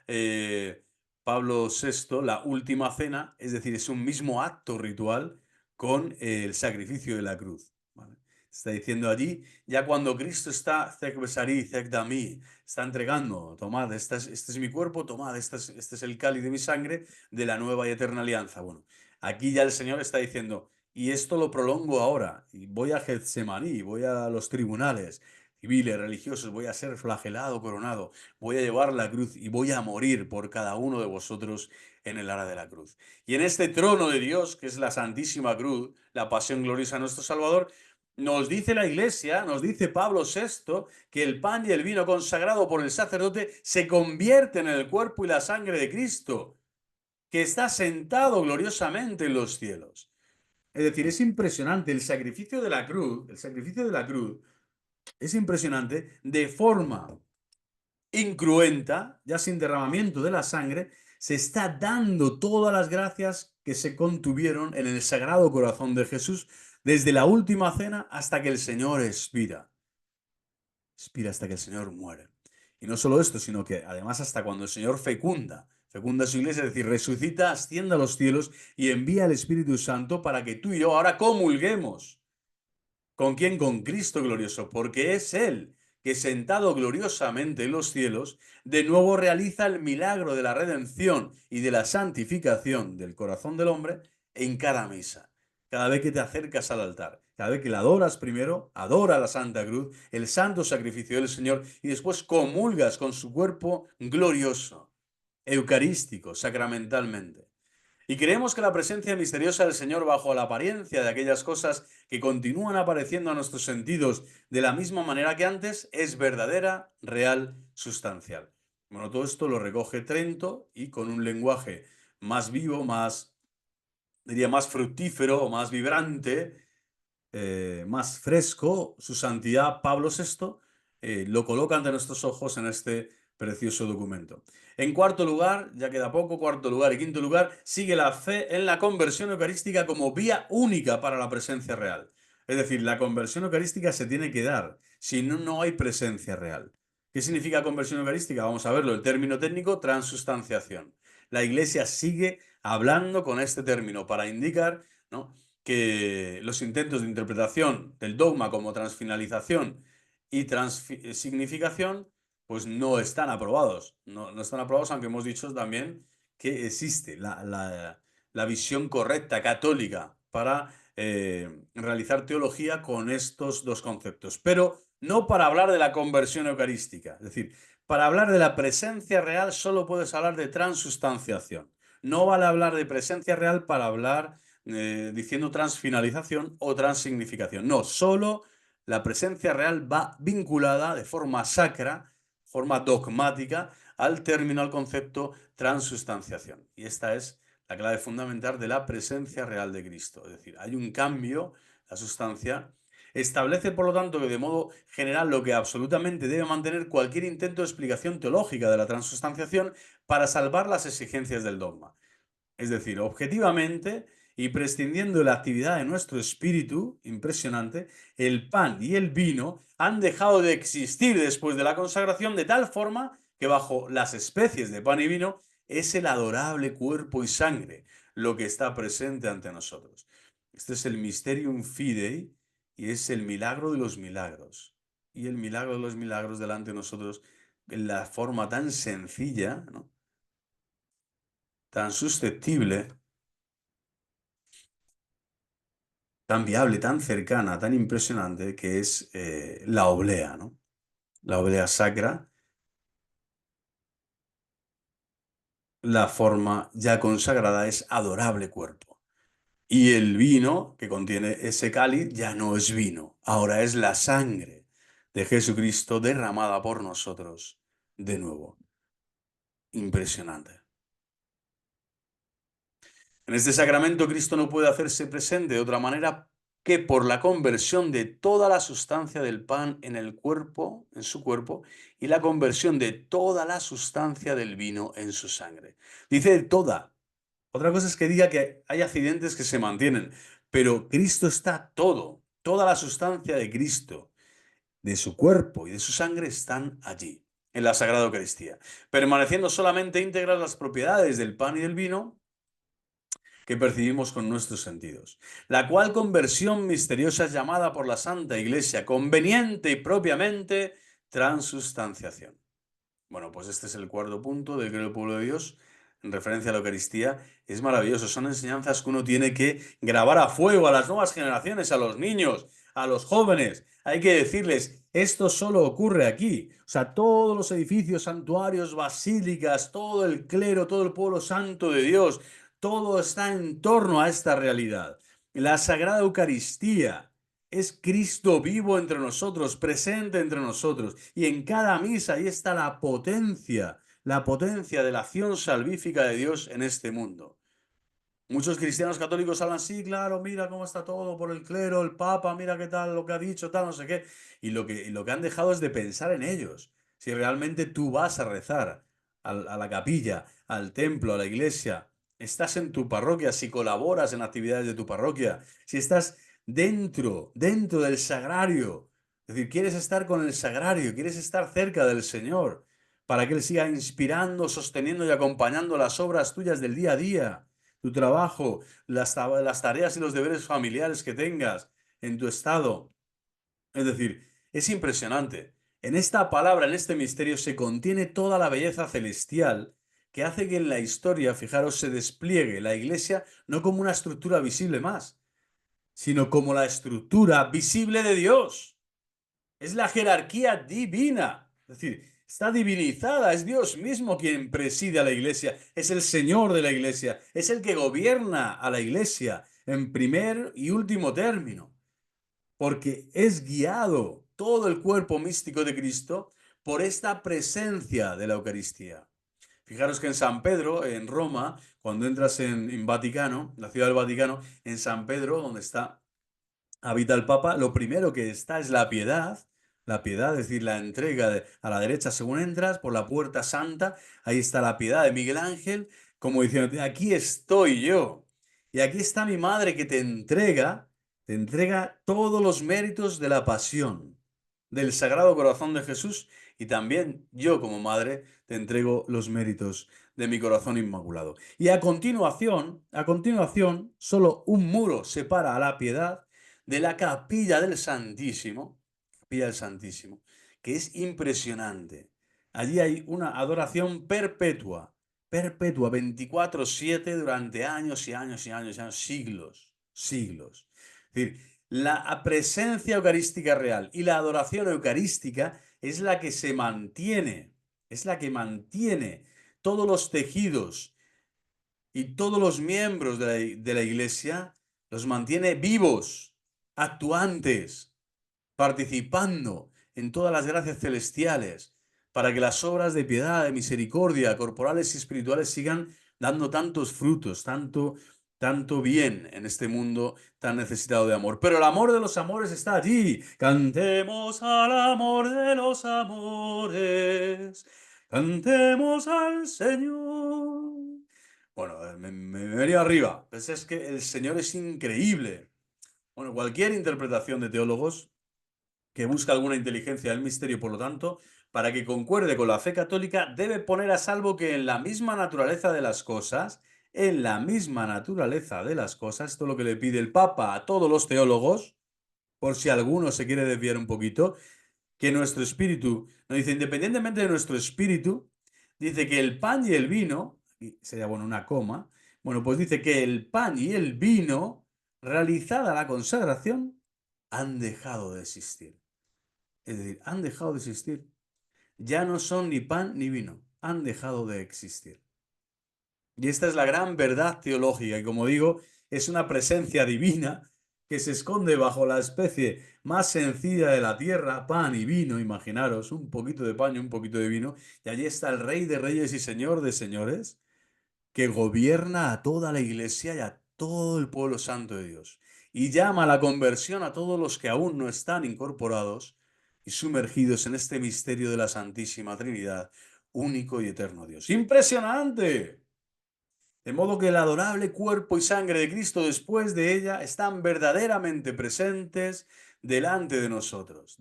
Pablo VI, la última cena, es decir, es un mismo acto ritual con el sacrificio de la cruz. ¿Vale? Está diciendo allí, ya cuando Cristo está, Zec besari, Zec dami, está entregando, tomad, este es mi cuerpo, tomad, este es el cáliz de mi sangre de la nueva y eterna alianza. Bueno, aquí ya el Señor está diciendo, y esto lo prolongo ahora, y voy a Getsemaní, voy a los tribunales civiles, religiosos, voy a ser flagelado, coronado, voy a llevar la cruz y voy a morir por cada uno de vosotros en el ara de la cruz. Y en este trono de Dios, que es la Santísima Cruz, la pasión gloriosa de nuestro Salvador, nos dice la Iglesia, nos dice Pablo VI, que el pan y el vino consagrado por el sacerdote se convierten en el cuerpo y la sangre de Cristo, que está sentado gloriosamente en los cielos. Es decir, es impresionante el sacrificio de la cruz, es impresionante de forma incruenta, ya sin derramamiento de la sangre, se está dando todas las gracias que se contuvieron en el Sagrado Corazón de Jesús desde la última cena hasta que el Señor expira. Expira hasta que el Señor muere. Y no solo esto, sino que además hasta cuando el Señor fecunda su iglesia, es decir, resucita, asciende a los cielos y envía al Espíritu Santo para que tú y yo ahora comulguemos. ¿Con quién? Con Cristo glorioso, porque es Él que sentado gloriosamente en los cielos, de nuevo realiza el milagro de la redención y de la santificación del corazón del hombre en cada misa. Cada vez que te acercas al altar, cada vez que la adoras primero, adora la Santa Cruz, el santo sacrificio del Señor, y después comulgas con su cuerpo glorioso, eucarístico, sacramentalmente. Y creemos que la presencia misteriosa del Señor bajo la apariencia de aquellas cosas que continúan apareciendo a nuestros sentidos de la misma manera que antes es verdadera, real, sustancial. Bueno, todo esto lo recoge Trento y con un lenguaje más vivo, diría, más fructífero o más vibrante, más fresco, su santidad Pablo VI lo coloca ante nuestros ojos en este precioso documento. En cuarto lugar, ya queda poco, cuarto lugar y quinto lugar, sigue la fe en la conversión eucarística como vía única para la presencia real. Es decir, la conversión eucarística se tiene que dar, si no, no hay presencia real. ¿Qué significa conversión eucarística? Vamos a verlo, el término técnico, transustanciación. La Iglesia sigue hablando con este término para indicar, ¿no?, que los intentos de interpretación del dogma como transfinalización y transsignificación pues no están aprobados. No están aprobados, aunque hemos dicho también que existe la visión correcta católica para realizar teología con estos dos conceptos. Pero no para hablar de la conversión eucarística. Es decir, para hablar de la presencia real solo puedes hablar de transustanciación. No vale hablar de presencia real para hablar diciendo transfinalización o transignificación. No, solo la presencia real va vinculada de forma sacra, forma dogmática, al término, al concepto transustanciación. Y esta es la clave fundamental de la presencia real de Cristo. Es decir, hay un cambio, la sustancia establece, por lo tanto, que de modo general lo que absolutamente debe mantener cualquier intento de explicación teológica de la transustanciación para salvar las exigencias del dogma. Es decir, objetivamente y prescindiendo de la actividad de nuestro espíritu, impresionante, el pan y el vino han dejado de existir después de la consagración de tal forma que bajo las especies de pan y vino es el adorable cuerpo y sangre lo que está presente ante nosotros. Este es el Mysterium Fidei y es el milagro de los milagros. Y el milagro de los milagros delante de nosotros, en la forma tan sencilla, ¿no? Tan susceptible, tan viable, tan cercana, tan impresionante, que es la oblea, ¿no? La oblea sacra, la forma ya consagrada es adorable cuerpo. Y el vino que contiene ese cáliz ya no es vino, ahora es la sangre de Jesucristo derramada por nosotros de nuevo. Impresionante. En este sacramento Cristo no puede hacerse presente de otra manera que por la conversión de toda la sustancia del pan en el cuerpo, en su cuerpo, y la conversión de toda la sustancia del vino en su sangre. Dice toda. Otra cosa es que diga que hay accidentes que se mantienen, pero Cristo está todo. Toda la sustancia de Cristo, de su cuerpo y de su sangre están allí, en la Sagrada Eucaristía, permaneciendo solamente íntegras las propiedades del pan y del vino que percibimos con nuestros sentidos, la cual conversión misteriosa es llamada por la Santa Iglesia conveniente y propiamente transustanciación. Bueno, pues este es el cuarto punto de Creo el pueblo de Dios en referencia a la Eucaristía. Es maravilloso, son enseñanzas que uno tiene que grabar a fuego a las nuevas generaciones, a los niños, a los jóvenes. Hay que decirles, esto solo ocurre aquí. O sea, todos los edificios, santuarios, basílicas, todo el clero, todo el pueblo santo de Dios, todo está en torno a esta realidad. La Sagrada Eucaristía es Cristo vivo entre nosotros, presente entre nosotros. Y en cada misa ahí está la potencia de la acción salvífica de Dios en este mundo. Muchos cristianos católicos hablan, sí, claro, mira cómo está todo por el clero, el papa, mira qué tal, lo que ha dicho, tal, no sé qué. Y lo que han dejado es de pensar en ellos. Si realmente tú vas a rezar a la capilla, al templo, a la iglesia, estás en tu parroquia, si colaboras en actividades de tu parroquia, si estás dentro del sagrario, es decir, quieres estar con el sagrario, quieres estar cerca del Señor, para que Él siga inspirando, sosteniendo y acompañando las obras tuyas del día a día, tu trabajo, las tareas y los deberes familiares que tengas en tu estado. Es decir, es impresionante. En esta palabra, en este misterio, se contiene toda la belleza celestial que hace que en la historia, fijaros, se despliegue la Iglesia no como una estructura visible más, sino como la estructura visible de Dios. Es la jerarquía divina. Es decir, está divinizada. Es Dios mismo quien preside a la iglesia. Es el Señor de la iglesia. Es el que gobierna a la iglesia en primer y último término. Porque es guiado todo el cuerpo místico de Cristo por esta presencia de la Eucaristía. Fijaros que en San Pedro, en Roma, cuando entras en Vaticano, la ciudad del Vaticano, en San Pedro, donde habita el Papa, lo primero que está es la piedad, es decir, la entrega a la derecha según entras, por la puerta santa, ahí está la piedad de Miguel Ángel, como diciendo, aquí estoy yo, y aquí está mi madre que te entrega todos los méritos de la pasión, del Sagrado Corazón de Jesús, y también yo como madre te entrego los méritos de mi corazón inmaculado. Y a continuación, solo un muro separa a la piedad de la capilla del Santísimo, que es impresionante. Allí hay una adoración perpetua, 24/7 durante años y años y años y años, siglos, siglos. Es decir, la presencia eucarística real y la adoración eucarística es la que se mantiene, es la que mantiene todos los tejidos y todos los miembros de la iglesia, los mantiene vivos, actuantes, participando en todas las gracias celestiales, para que las obras de piedad, de misericordia, corporales y espirituales sigan dando tantos frutos, tanto bien en este mundo tan necesitado de amor. Pero el amor de los amores está allí. Cantemos al amor de los amores. Cantemos al Señor. Bueno, me venía arriba. Pues es que el Señor es increíble. Bueno, cualquier interpretación de teólogos que busca alguna inteligencia del misterio, por lo tanto, para que concuerde con la fe católica, debe poner a salvo que en la misma naturaleza de las cosas, en la misma naturaleza de las cosas. Esto es lo que le pide el Papa a todos los teólogos, por si alguno se quiere desviar un poquito, que nuestro espíritu, nos dice, independientemente de nuestro espíritu, dice que el pan y el vino, y sería bueno una coma, bueno, pues dice que el pan y el vino, realizada la consagración, han dejado de existir. Es decir, han dejado de existir. Ya no son ni pan ni vino, han dejado de existir. Y esta es la gran verdad teológica, y como digo, es una presencia divina que se esconde bajo la especie más sencilla de la tierra, pan y vino, imaginaros, un poquito de pan y un poquito de vino, y allí está el Rey de Reyes y Señor de Señores, que gobierna a toda la iglesia y a todo el pueblo santo de Dios, y llama a la conversión a todos los que aún no están incorporados y sumergidos en este misterio de la Santísima Trinidad, único y eterno Dios. ¡Impresionante! De modo que el adorable cuerpo y sangre de Cristo después de ella están verdaderamente presentes delante de nosotros,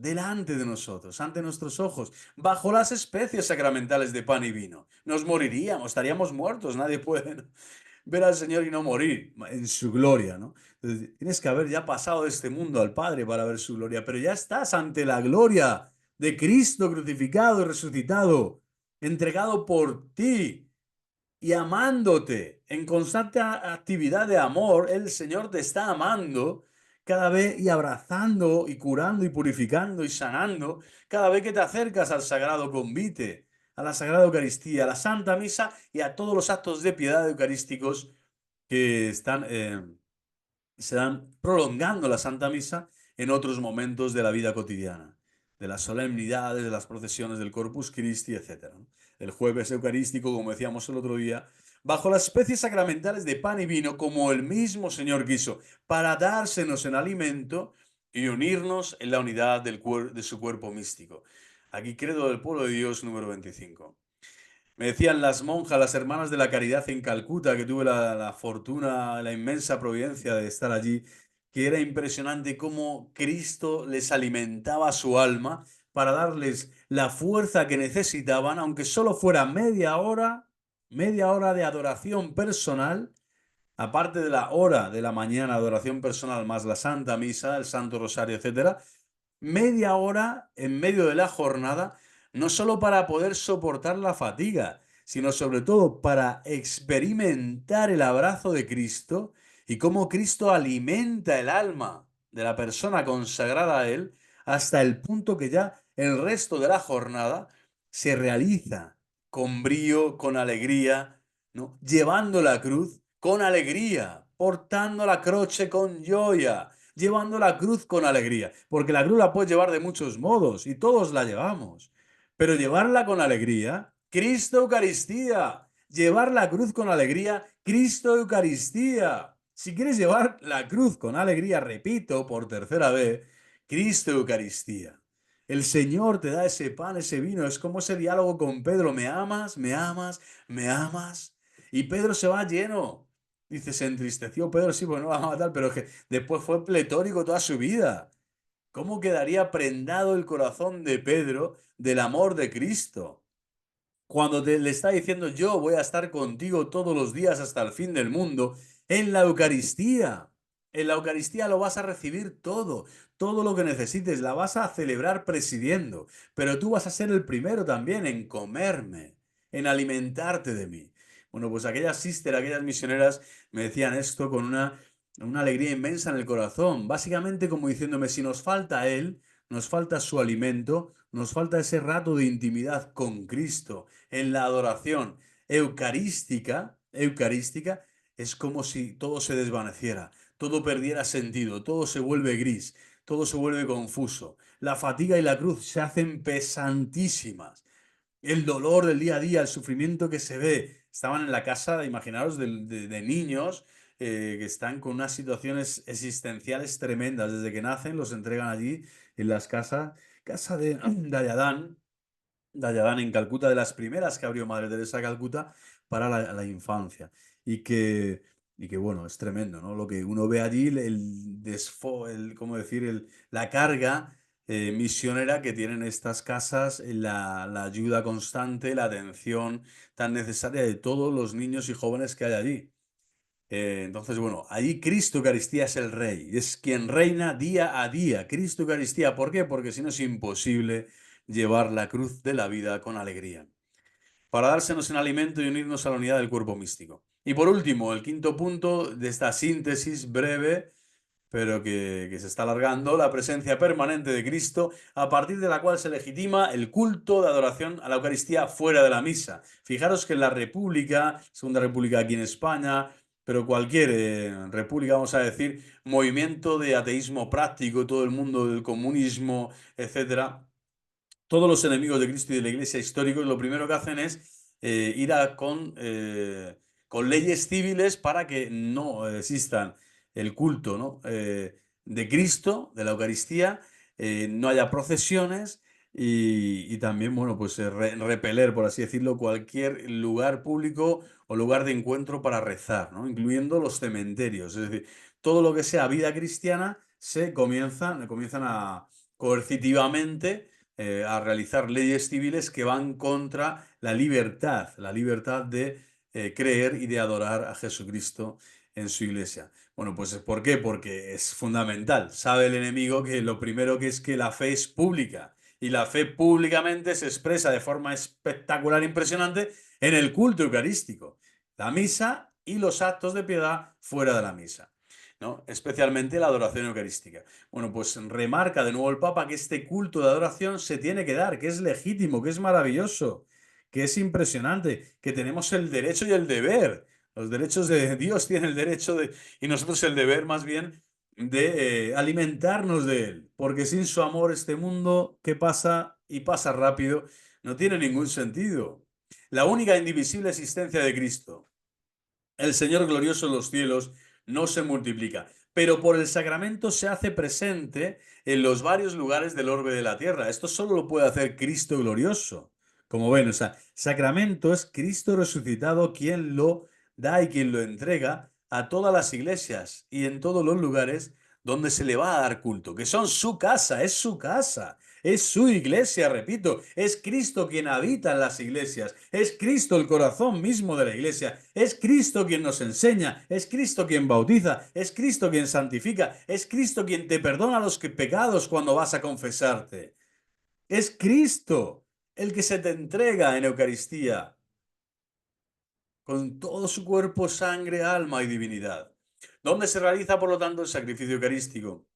ante nuestros ojos, bajo las especies sacramentales de pan y vino. Nos moriríamos, estaríamos muertos, nadie puede ver al Señor y no morir en su gloria, ¿no? Entonces, tienes que haber ya pasado de este mundo al Padre para ver su gloria, pero ya estás ante la gloria de Cristo crucificado y resucitado, entregado por ti y amándote en constante actividad de amor. El Señor te está amando cada vez y abrazando y curando y purificando y sanando cada vez que te acercas al sagrado convite, a la Sagrada Eucaristía, a la Santa Misa y a todos los actos de piedad eucarísticos que se dan prolongando la Santa Misa en otros momentos de la vida cotidiana, de las solemnidades, de las procesiones del Corpus Christi, etc. ¿no? El jueves eucarístico, como decíamos el otro día, bajo las especies sacramentales de pan y vino, como el mismo Señor quiso, para dársenos en alimento y unirnos en la unidad de su cuerpo místico. Aquí Credo del Pueblo de Dios número 25. Me decían las monjas, las hermanas de la caridad en Calcuta, que tuve la fortuna, la inmensa providencia de estar allí, que era impresionante cómo Cristo les alimentaba su alma para darles la fuerza que necesitaban, aunque solo fuera media hora de adoración personal, aparte de la hora de la mañana, adoración personal, más la Santa Misa, el Santo Rosario, etcétera, media hora en medio de la jornada, no solo para poder soportar la fatiga, sino sobre todo para experimentar el abrazo de Cristo y cómo Cristo alimenta el alma de la persona consagrada a Él hasta el punto que ya el resto de la jornada se realiza con brío, con alegría, ¿no? Llevando la cruz con alegría, portando la croce con joya, llevando la cruz con alegría, porque la cruz la puedes llevar de muchos modos y todos la llevamos, pero llevarla con alegría, Cristo Eucaristía, llevar la cruz con alegría, Cristo Eucaristía. Si quieres llevar la cruz con alegría, repito por tercera vez, Cristo Eucaristía. El Señor te da ese pan, ese vino, es como ese diálogo con Pedro, ¿me amas? ¿Me amas? ¿Me amas? Y Pedro se va lleno. Dice, se entristeció Pedro, sí, pues no la va a matar, pero que después fue pletórico toda su vida. ¿Cómo quedaría prendado el corazón de Pedro del amor de Cristo? Cuando le está diciendo, yo voy a estar contigo todos los días hasta el fin del mundo, en la Eucaristía. En la Eucaristía lo vas a recibir todo, todo lo que necesites, la vas a celebrar presidiendo, pero tú vas a ser el primero también en comerme, en alimentarte de mí. Bueno, pues aquellas sister, aquellas misioneras me decían esto con una alegría inmensa en el corazón, básicamente como diciéndome, si nos falta Él, nos falta su alimento, nos falta ese rato de intimidad con Cristo en la adoración eucarística, es como si todo se desvaneciera, todo perdiera sentido, todo se vuelve gris, todo se vuelve confuso. La fatiga y la cruz se hacen pesantísimas. El dolor del día a día, el sufrimiento que se ve. Estaban en la casa, imaginaros, de niños que están con unas situaciones existenciales tremendas. Desde que nacen los entregan allí en las casas. Casa de Dayadán en Calcuta, de las primeras que abrió Madre Teresa de Calcuta para la infancia. Y que, y que, bueno, es tremendo, ¿no? Lo que uno ve allí, ¿cómo decir? La carga misionera que tienen estas casas, la ayuda constante, la atención tan necesaria de todos los niños y jóvenes que hay allí. Entonces, bueno, allí Cristo Eucaristía es el Rey, es quien reina día a día. Cristo Eucaristía, ¿por qué? Porque si no es imposible llevar la cruz de la vida con alegría, para dársenos en alimento y unirnos a la unidad del cuerpo místico. Y por último, el quinto punto de esta síntesis breve, pero que se está alargando, la presencia permanente de Cristo, a partir de la cual se legitima el culto de adoración a la Eucaristía fuera de la misa. Fijaros que en la República, Segunda República aquí en España, pero cualquier república, vamos a decir, movimiento de ateísmo práctico, todo el mundo del comunismo, etcétera, todos los enemigos de Cristo y de la Iglesia históricos lo primero que hacen es ir con leyes civiles para que no existan el culto, ¿no? De Cristo, de la Eucaristía, no haya procesiones y también, bueno, pues repeler, por así decirlo, cualquier lugar público o lugar de encuentro para rezar, ¿no? Incluyendo los cementerios. Es decir, todo lo que sea vida cristiana comienzan a coercitivamente a realizar leyes civiles que van contra la libertad de creer y de adorar a Jesucristo en su iglesia. Bueno, pues ¿por qué? Porque es fundamental. Sabe el enemigo que lo primero que es que la fe es pública y la fe públicamente se expresa de forma espectacular, impresionante, en el culto eucarístico, la misa y los actos de piedad fuera de la misa, ¿no? Especialmente la adoración eucarística. Bueno, pues remarca de nuevo el Papa que este culto de adoración se tiene que dar, que es legítimo, que es maravilloso, que es impresionante, que tenemos el derecho y el deber. Los derechos de Dios tienen el derecho y nosotros el deber más bien de alimentarnos de Él, porque sin su amor este mundo que pasa y pasa rápido no tiene ningún sentido. La única indivisible existencia de Cristo, el Señor glorioso en los cielos, no se multiplica, pero por el sacramento se hace presente en los varios lugares del orbe de la tierra. Esto solo lo puede hacer Cristo glorioso. Como ven, o sea, sacramento es Cristo resucitado quien lo da y quien lo entrega a todas las iglesias y en todos los lugares donde se le va a dar culto, que son su casa, es su casa. Es su iglesia, repito, es Cristo quien habita en las iglesias, es Cristo el corazón mismo de la iglesia, es Cristo quien nos enseña, es Cristo quien bautiza, es Cristo quien santifica, es Cristo quien te perdona los pecados cuando vas a confesarte. Es Cristo el que se te entrega en Eucaristía con todo su cuerpo, sangre, alma y divinidad. ¿Dónde se realiza, por lo tanto, el sacrificio eucarístico?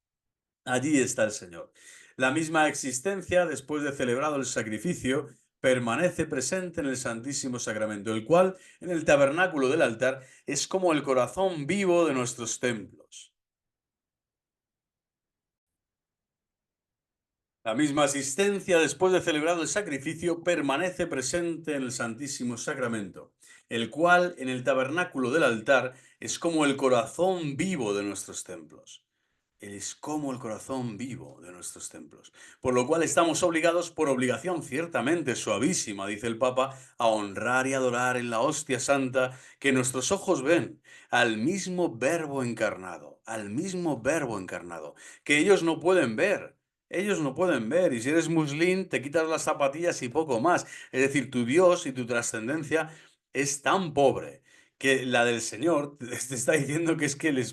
Allí está el Señor. La misma existencia, después de celebrado el sacrificio, permanece presente en el Santísimo Sacramento, el cual, en el tabernáculo del altar, es como el corazón vivo de nuestros templos. La misma asistencia, después de celebrado el sacrificio, permanece presente en el Santísimo Sacramento, el cual, en el tabernáculo del altar, es como el corazón vivo de nuestros templos. Él es como el corazón vivo de nuestros templos. Por lo cual estamos obligados, por obligación ciertamente suavísima, dice el Papa, a honrar y adorar en la hostia santa que nuestros ojos ven, al mismo verbo encarnado, que ellos no pueden ver. Ellos no pueden ver, y si eres muslín, te quitas las zapatillas y poco más. Es decir, tu Dios y tu trascendencia es tan pobre que la del Señor te está diciendo que es que le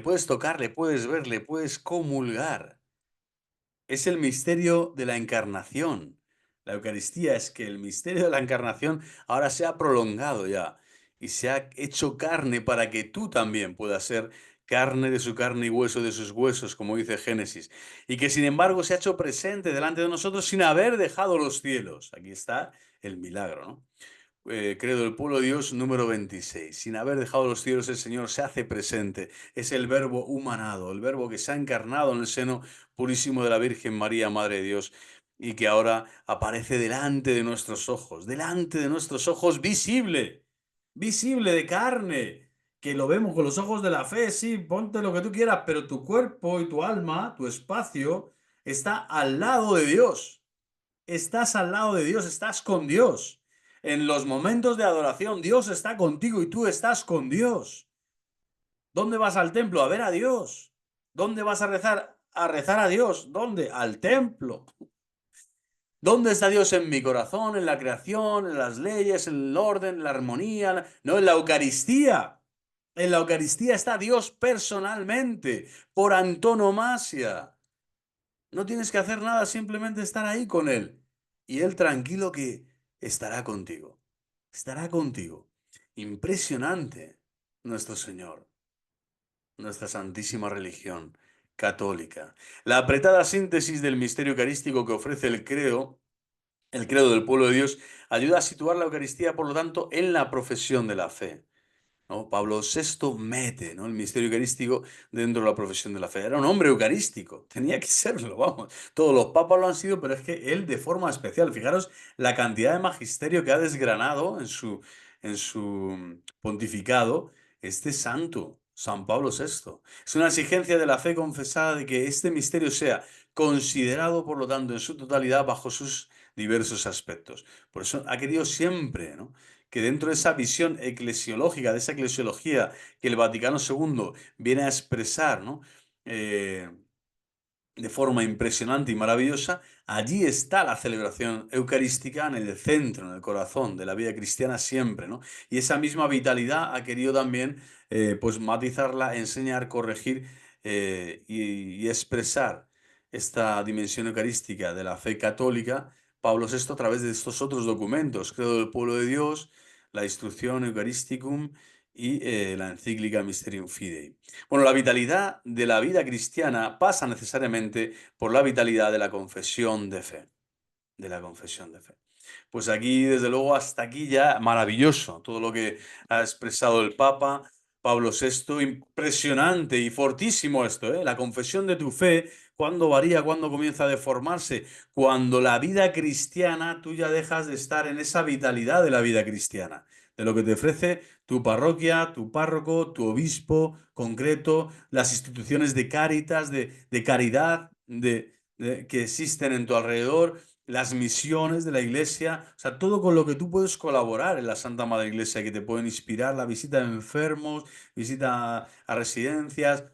puedes tocar, le puedes ver, le puedes comulgar. Es el misterio de la encarnación. La Eucaristía es que el misterio de la encarnación ahora se ha prolongado ya y se ha hecho carne para que tú también puedas ser carne de su carne y hueso de sus huesos, como dice Génesis, y que sin embargo se ha hecho presente delante de nosotros sin haber dejado los cielos. Aquí está el milagro, ¿no? Credo del pueblo de Dios número 26. Sin haber dejado los cielos, el Señor se hace presente. Es el verbo humanado, el verbo que se ha encarnado en el seno purísimo de la Virgen María, Madre de Dios, y que ahora aparece delante de nuestros ojos, visible, visible de carne, que lo vemos con los ojos de la fe, sí, ponte lo que tú quieras, pero tu cuerpo y tu alma, tu espacio, está al lado de Dios. Estás al lado de Dios, estás con Dios. En los momentos de adoración, Dios está contigo y tú estás con Dios. ¿Dónde vas al templo? A ver a Dios. ¿Dónde vas a rezar? A rezar a Dios. ¿Dónde? Al templo. ¿Dónde está Dios en mi corazón, en la creación, en las leyes, en el orden, en la armonía? No, en la Eucaristía. En la Eucaristía está Dios personalmente, por antonomasia. No tienes que hacer nada, simplemente estar ahí con Él. Y Él tranquilo que estará contigo. Estará contigo. Impresionante nuestro Señor, nuestra santísima religión católica. La apretada síntesis del misterio eucarístico que ofrece el credo del pueblo de Dios, ayuda a situar la Eucaristía, por lo tanto, en la profesión de la fe, ¿no? Pablo VI mete, ¿no?, el misterio eucarístico dentro de la profesión de la fe. Era un hombre eucarístico, tenía que serlo, vamos. Todos los papas lo han sido, pero es que él de forma especial. Fijaros la cantidad de magisterio que ha desgranado en su pontificado este santo, San Pablo VI. Es una exigencia de la fe confesada de que este misterio sea considerado, por lo tanto, en su totalidad bajo sus diversos aspectos. Por eso ha querido siempre, ¿no?, que dentro de esa visión eclesiológica, de esa eclesiología que el Vaticano II viene a expresar, ¿no?, eh, de forma impresionante y maravillosa, allí está la celebración eucarística en el centro, en el corazón de la vida cristiana siempre, ¿no? Y esa misma vitalidad ha querido también, pues matizarla, enseñar, corregir, y expresar esta dimensión eucarística de la fe católica, Pablo VI, a través de estos otros documentos: Credo del Pueblo de Dios, la Instrucción Eucharisticum y la encíclica Mysterium Fidei. Bueno, la vitalidad de la vida cristiana pasa necesariamente por la vitalidad de la confesión de fe, de la confesión de fe. Pues aquí, desde luego, hasta aquí ya maravilloso todo lo que ha expresado el Papa Pablo VI, impresionante y fortísimo esto, ¿eh? La confesión de tu fe, cuando varía, cuando comienza a deformarse, cuando la vida cristiana, tú ya dejas de estar en esa vitalidad de la vida cristiana, de lo que te ofrece tu parroquia, tu párroco, tu obispo concreto, las instituciones de cáritas, de caridad, que existen en tu alrededor, las misiones de la iglesia, o sea, todo con lo que tú puedes colaborar en la Santa Madre Iglesia, que te pueden inspirar, la visita de enfermos, visita a residencias,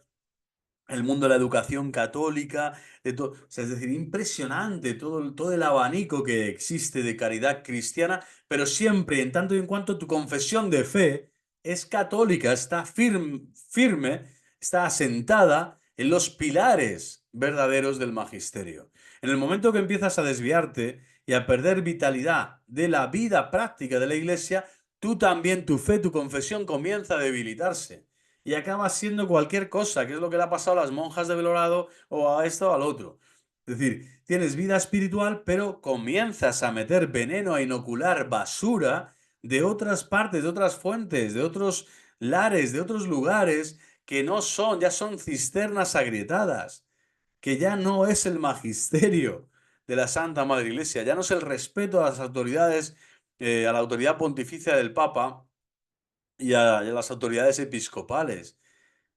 el mundo de la educación católica, o sea, es decir, impresionante todo el abanico que existe de caridad cristiana, pero siempre, en tanto y en cuanto tu confesión de fe es católica, está firme, está asentada en los pilares verdaderos del magisterio. En el momento que empiezas a desviarte y a perder vitalidad de la vida práctica de la Iglesia, tú también, tu fe, tu confesión comienza a debilitarse y acaba siendo cualquier cosa, que es lo que le ha pasado a las monjas de Belorado o a esto o al otro. Es decir, tienes vida espiritual, pero comienzas a meter veneno, a inocular basura de otras partes, de otras fuentes, de otros lares, de otros lugares que no son, ya son cisternas agrietadas, que ya no es el magisterio de la Santa Madre Iglesia, ya no es el respeto a las autoridades, a la autoridad pontificia del Papa y a las autoridades episcopales.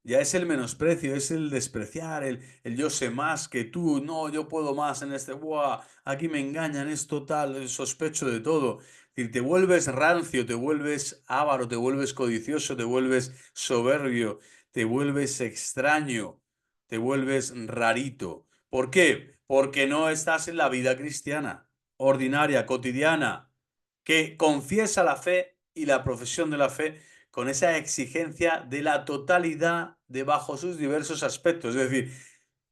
Ya es el menosprecio, es el despreciar, el yo sé más que tú, no, yo puedo más en este, buah, aquí me engañan, es total, sospecho de todo. Es decir, te vuelves rancio, te vuelves avaro, te vuelves codicioso, te vuelves soberbio, te vuelves extraño, te vuelves rarito. ¿Por qué? Porque no estás en la vida cristiana, ordinaria, cotidiana, que confiesa la fe y la profesión de la fe con esa exigencia de la totalidad de bajo sus diversos aspectos, es decir,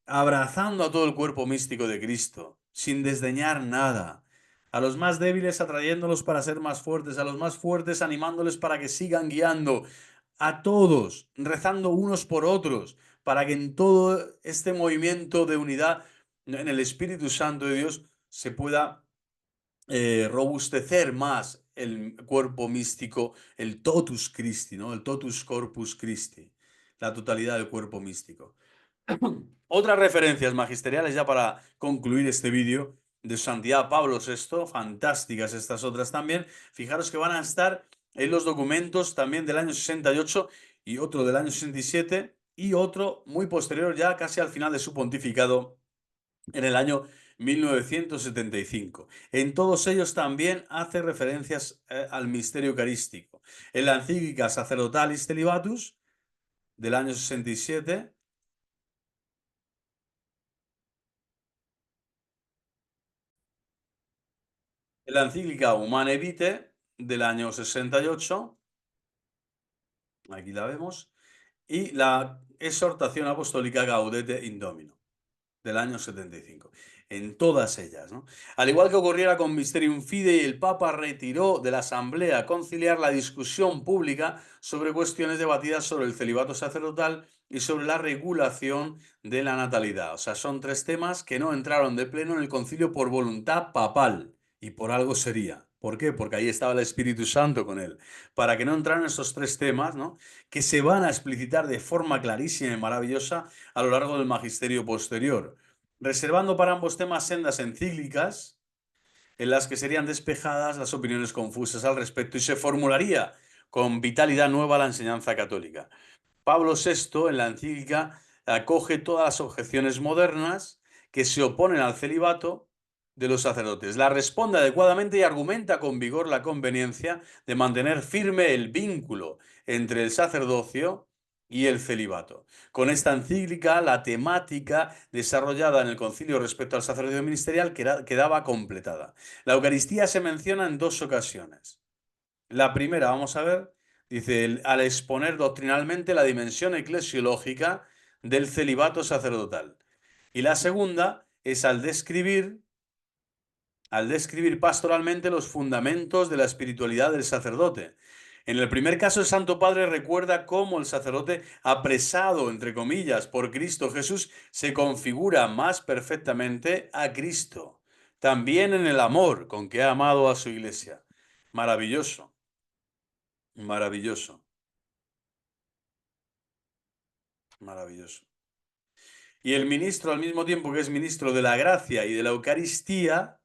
abrazando a todo el cuerpo místico de Cristo, sin desdeñar nada, a los más débiles atrayéndolos para ser más fuertes, a los más fuertes animándoles para que sigan guiando, a todos rezando unos por otros, para que en todo este movimiento de unidad en el Espíritu Santo de Dios se pueda robustecer más el cuerpo místico, el totus Christi, ¿no? El totus corpus Christi, la totalidad del cuerpo místico. Otras referencias magisteriales ya para concluir este vídeo de Santidad Pablo VI, fantásticas estas otras también. Fijaros que van a estar en los documentos también del año 68 y otro del año 67 y otro muy posterior ya casi al final de su pontificado en el año 1975. En todos ellos también hace referencias al misterio eucarístico. En la encíclica Sacerdotalis Celibatus del año 67, en la encíclica Humane Vitae del año 68 Aquí la vemos. Y la exhortación apostólica Gaudete in Domino, del año 75. En todas ellas, ¿no? Al igual que ocurriera con Mysterium Fidei, el Papa retiró de la Asamblea Conciliar la discusión pública sobre cuestiones debatidas sobre el celibato sacerdotal y sobre la regulación de la natalidad. O sea, son tres temas que no entraron de pleno en el concilio por voluntad papal. Y por algo sería. ¿Por qué? Porque ahí estaba el Espíritu Santo con él. Para que no entraran esos tres temas, ¿no? Que se van a explicitar de forma clarísima y maravillosa a lo largo del magisterio posterior, reservando para ambos temas sendas encíclicas en las que serían despejadas las opiniones confusas al respecto y se formularía con vitalidad nueva la enseñanza católica. Pablo VI, en la encíclica, acoge todas las objeciones modernas que se oponen al celibato de los sacerdotes. La responde adecuadamente y argumenta con vigor la conveniencia de mantener firme el vínculo entre el sacerdocio y el celibato. Con esta encíclica, la temática desarrollada en el concilio respecto al sacerdocio ministerial quedaba completada. La Eucaristía se menciona en dos ocasiones. La primera, vamos a ver, dice, al exponer doctrinalmente la dimensión eclesiológica del celibato sacerdotal. Y la segunda es al describir pastoralmente los fundamentos de la espiritualidad del sacerdote. En el primer caso, el Santo Padre recuerda cómo el sacerdote, apresado, entre comillas, por Cristo Jesús, se configura más perfectamente a Cristo. También en el amor con que ha amado a su iglesia. Maravilloso, maravilloso, maravilloso. Y el ministro, al mismo tiempo que es ministro de la gracia y de la Eucaristía,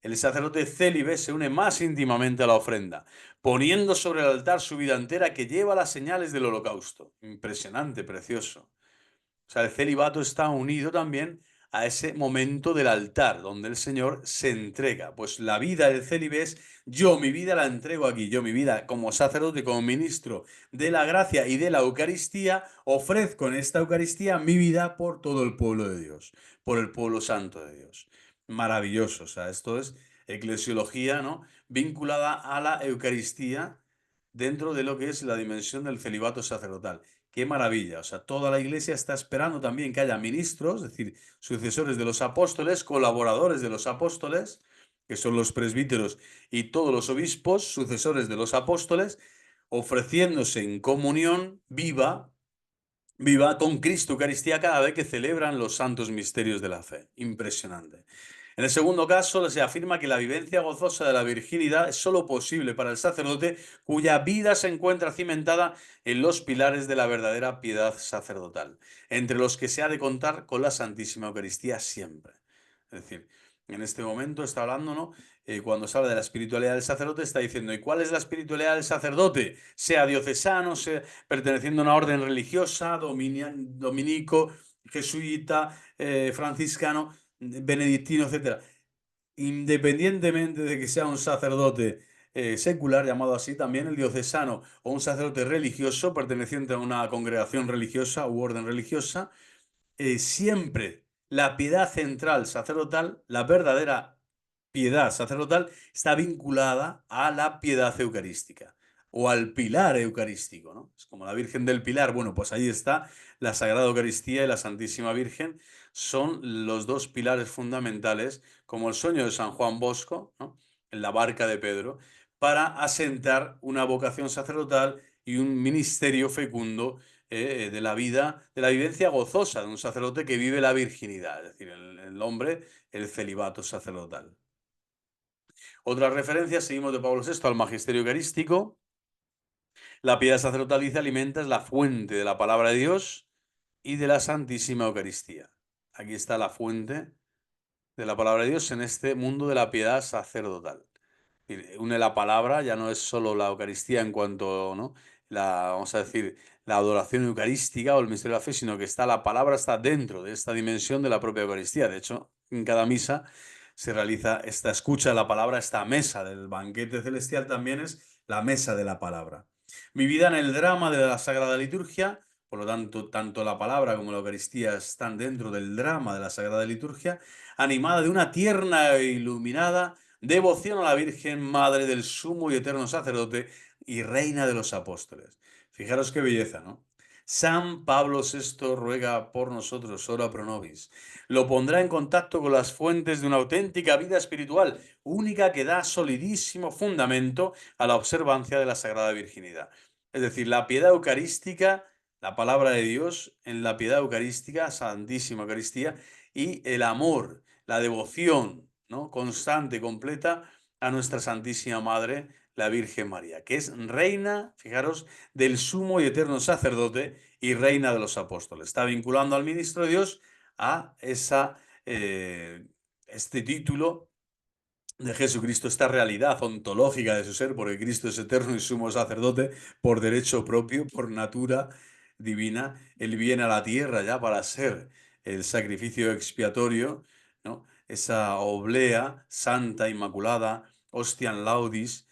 el sacerdote célibe se une más íntimamente a la ofrenda, poniendo sobre el altar su vida entera que lleva las señales del holocausto. Impresionante, precioso. O sea, el celibato está unido también a ese momento del altar, donde el Señor se entrega. Pues la vida del célibe es, yo mi vida la entrego aquí, yo mi vida como sacerdote, como ministro de la gracia y de la Eucaristía, ofrezco en esta Eucaristía mi vida por todo el pueblo de Dios, por el pueblo santo de Dios. Maravilloso, o sea, esto es eclesiología, ¿no? Vinculada a la Eucaristía dentro de lo que es la dimensión del celibato sacerdotal. Qué maravilla. O sea, toda la iglesia está esperando también que haya ministros, es decir, sucesores de los apóstoles, colaboradores de los apóstoles, que son los presbíteros y todos los obispos, sucesores de los apóstoles, ofreciéndose en comunión viva, viva con Cristo Eucaristía cada vez que celebran los santos misterios de la fe. Impresionante. En el segundo caso, se afirma que la vivencia gozosa de la virginidad es sólo posible para el sacerdote cuya vida se encuentra cimentada en los pilares de la verdadera piedad sacerdotal, entre los que se ha de contar con la Santísima Eucaristía siempre. Es decir, en este momento está hablando, ¿no? Cuando se habla de la espiritualidad del sacerdote, está diciendo, ¿y cuál es la espiritualidad del sacerdote? Sea diocesano, sea perteneciendo a una orden religiosa, dominico, jesuita, franciscano, benedictino, etcétera. Independientemente de que sea un sacerdote secular, llamado así, también el diocesano o un sacerdote religioso perteneciente a una congregación religiosa u orden religiosa, siempre la piedad central sacerdotal, la verdadera piedad sacerdotal, está vinculada a la piedad eucarística o al pilar eucarístico, ¿no? Es como la Virgen del Pilar. Bueno, pues ahí está la Sagrada Eucaristía y la Santísima Virgen. Son los dos pilares fundamentales, como el sueño de San Juan Bosco, ¿no? En la barca de Pedro, para asentar una vocación sacerdotal y un ministerio fecundo de la vida, de la vivencia gozosa de un sacerdote que vive la virginidad, es decir, el hombre, el celibato sacerdotal. Otras referencias, seguimos de Pablo VI al magisterio eucarístico. La piedad sacerdotal dice alimenta es la fuente de la palabra de Dios y de la Santísima Eucaristía. Aquí está la fuente de la palabra de Dios en este mundo de la piedad sacerdotal. Une la palabra, ya no es solo la Eucaristía en cuanto, ¿no? Vamos a decir, la adoración eucarística o el misterio de la fe, sino que la palabra está dentro de esta dimensión de la propia Eucaristía. De hecho, en cada misa se realiza esta escucha de la palabra, esta mesa del banquete celestial también es la mesa de la palabra. Vivida en el drama de la Sagrada Liturgia, por lo tanto, tanto la palabra como la Eucaristía están dentro del drama de la Sagrada Liturgia, animada de una tierna e iluminada devoción a la Virgen, Madre del Sumo y Eterno Sacerdote y Reina de los Apóstoles. Fijaros qué belleza, ¿no? San Pablo VI ruega por nosotros, ora pro nobis. Lo pondrá en contacto con las fuentes de una auténtica vida espiritual, única que da solidísimo fundamento a la observancia de la Sagrada Virginidad. Es decir, la piedad eucarística, la palabra de Dios en la piedad eucarística, Santísima Eucaristía, y el amor, la devoción, ¿no? Constante, completa a nuestra Santísima Madre, la Virgen María, que es reina, fijaros, del sumo y eterno sacerdote y reina de los apóstoles. Está vinculando al ministro de Dios a este título de Jesucristo, esta realidad ontológica de su ser, porque Cristo es eterno y sumo sacerdote por derecho propio, por natura divina. Él viene a la tierra ya para ser el sacrificio expiatorio, ¿no? Esa oblea santa, inmaculada, ostian laudis,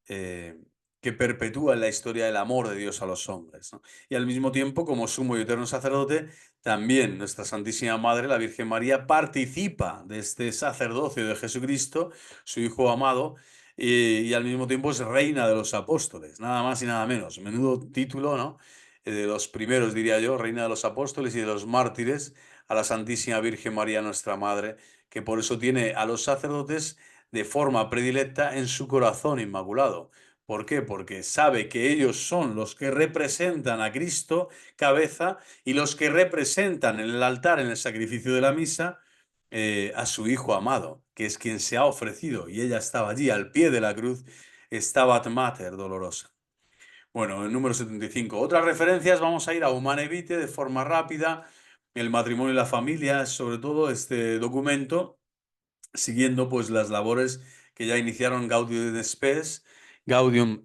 eh, que perpetúa en la historia el amor de Dios a los hombres, ¿no? Y al mismo tiempo, como sumo y eterno sacerdote, también nuestra Santísima Madre, la Virgen María, participa de este sacerdocio de Jesucristo, su Hijo amado, y al mismo tiempo es reina de los apóstoles, nada más y nada menos. Menudo título, ¿no? De los primeros, diría yo, reina de los apóstoles y de los mártires, a la Santísima Virgen María, nuestra Madre, que por eso tiene a los sacerdotes de forma predilecta en su corazón inmaculado. ¿Por qué? Porque sabe que ellos son los que representan a Cristo, cabeza, y los que representan en el altar, en el sacrificio de la misa, a su Hijo amado, que es quien se ha ofrecido, y ella estaba allí al pie de la cruz, Stabat Mater dolorosa. Bueno, el número 75. Otras referencias, vamos a ir a Humane Vitae de forma rápida, el matrimonio y la familia, sobre todo este documento, siguiendo pues las labores que ya iniciaron Gaudium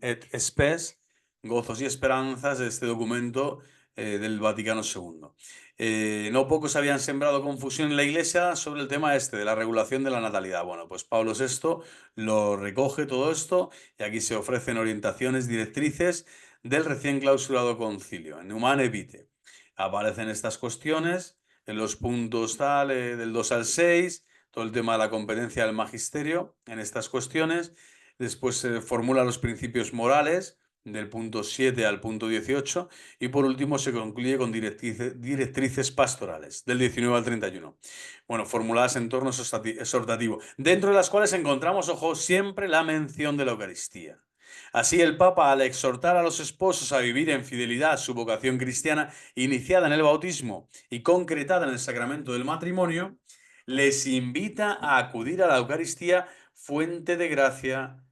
et Spes, gozos y esperanzas de este documento del Vaticano II. No pocos habían sembrado confusión en la Iglesia sobre el tema este de la regulación de la natalidad. Bueno, pues Pablo VI lo recoge todo esto y aquí se ofrecen orientaciones directrices del recién clausurado concilio, en Humane Vitae. Aparecen estas cuestiones en los puntos tal, del 2 al 6, todo el tema de la competencia del magisterio en estas cuestiones. Después se formula los principios morales del punto 7 al punto 18 y por último se concluye con directrices pastorales del 19 al 31. Bueno, formuladas en torno exhortativo, dentro de las cuales encontramos, ojo, siempre la mención de la Eucaristía. Así el Papa, al exhortar a los esposos a vivir en fidelidad su vocación cristiana iniciada en el bautismo y concretada en el sacramento del matrimonio, les invita a acudir a la Eucaristía, fuente de gracia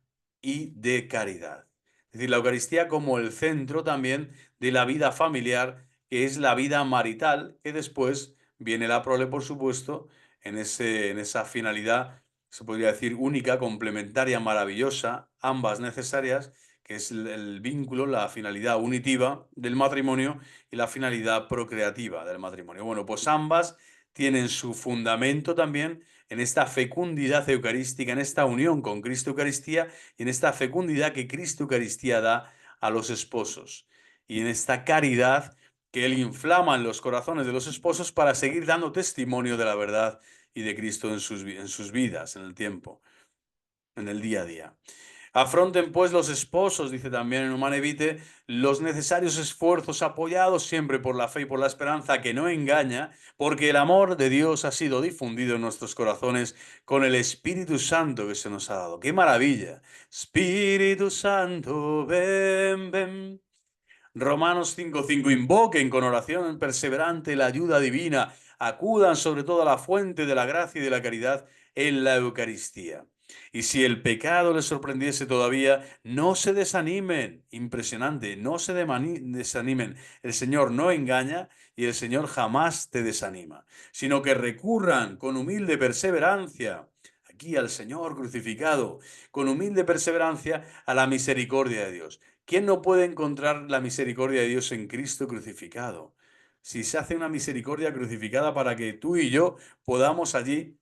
y de caridad. Es decir, la Eucaristía como el centro también de la vida familiar, que es la vida marital, que después viene la prole, por supuesto, en esa finalidad, se podría decir, única, complementaria, maravillosa, ambas necesarias, que es el vínculo, la finalidad unitiva del matrimonio y la finalidad procreativa del matrimonio. Bueno, pues ambas tienen su fundamento también en esta fecundidad eucarística, en esta unión con Cristo Eucaristía y en esta fecundidad que Cristo Eucaristía da a los esposos y en esta caridad que Él inflama en los corazones de los esposos para seguir dando testimonio de la verdad y de Cristo en sus vidas, en el tiempo, en el día a día. Afronten pues los esposos, dice también en Humane Vitae, los necesarios esfuerzos apoyados siempre por la fe y por la esperanza que no engaña, porque el amor de Dios ha sido difundido en nuestros corazones con el Espíritu Santo que se nos ha dado. ¡Qué maravilla! Espíritu Santo, ven, ven. Romanos 5:5, invoquen con oración perseverante la ayuda divina, acudan sobre todo a la fuente de la gracia y de la caridad en la Eucaristía. Y si el pecado les sorprendiese todavía, no se desanimen, impresionante, no se desanimen. El Señor no engaña y el Señor jamás te desanima, sino que recurran con humilde perseverancia, aquí al Señor crucificado, con humilde perseverancia a la misericordia de Dios. ¿Quién no puede encontrar la misericordia de Dios en Cristo crucificado? Si se hace una misericordia crucificada para que tú y yo podamos allí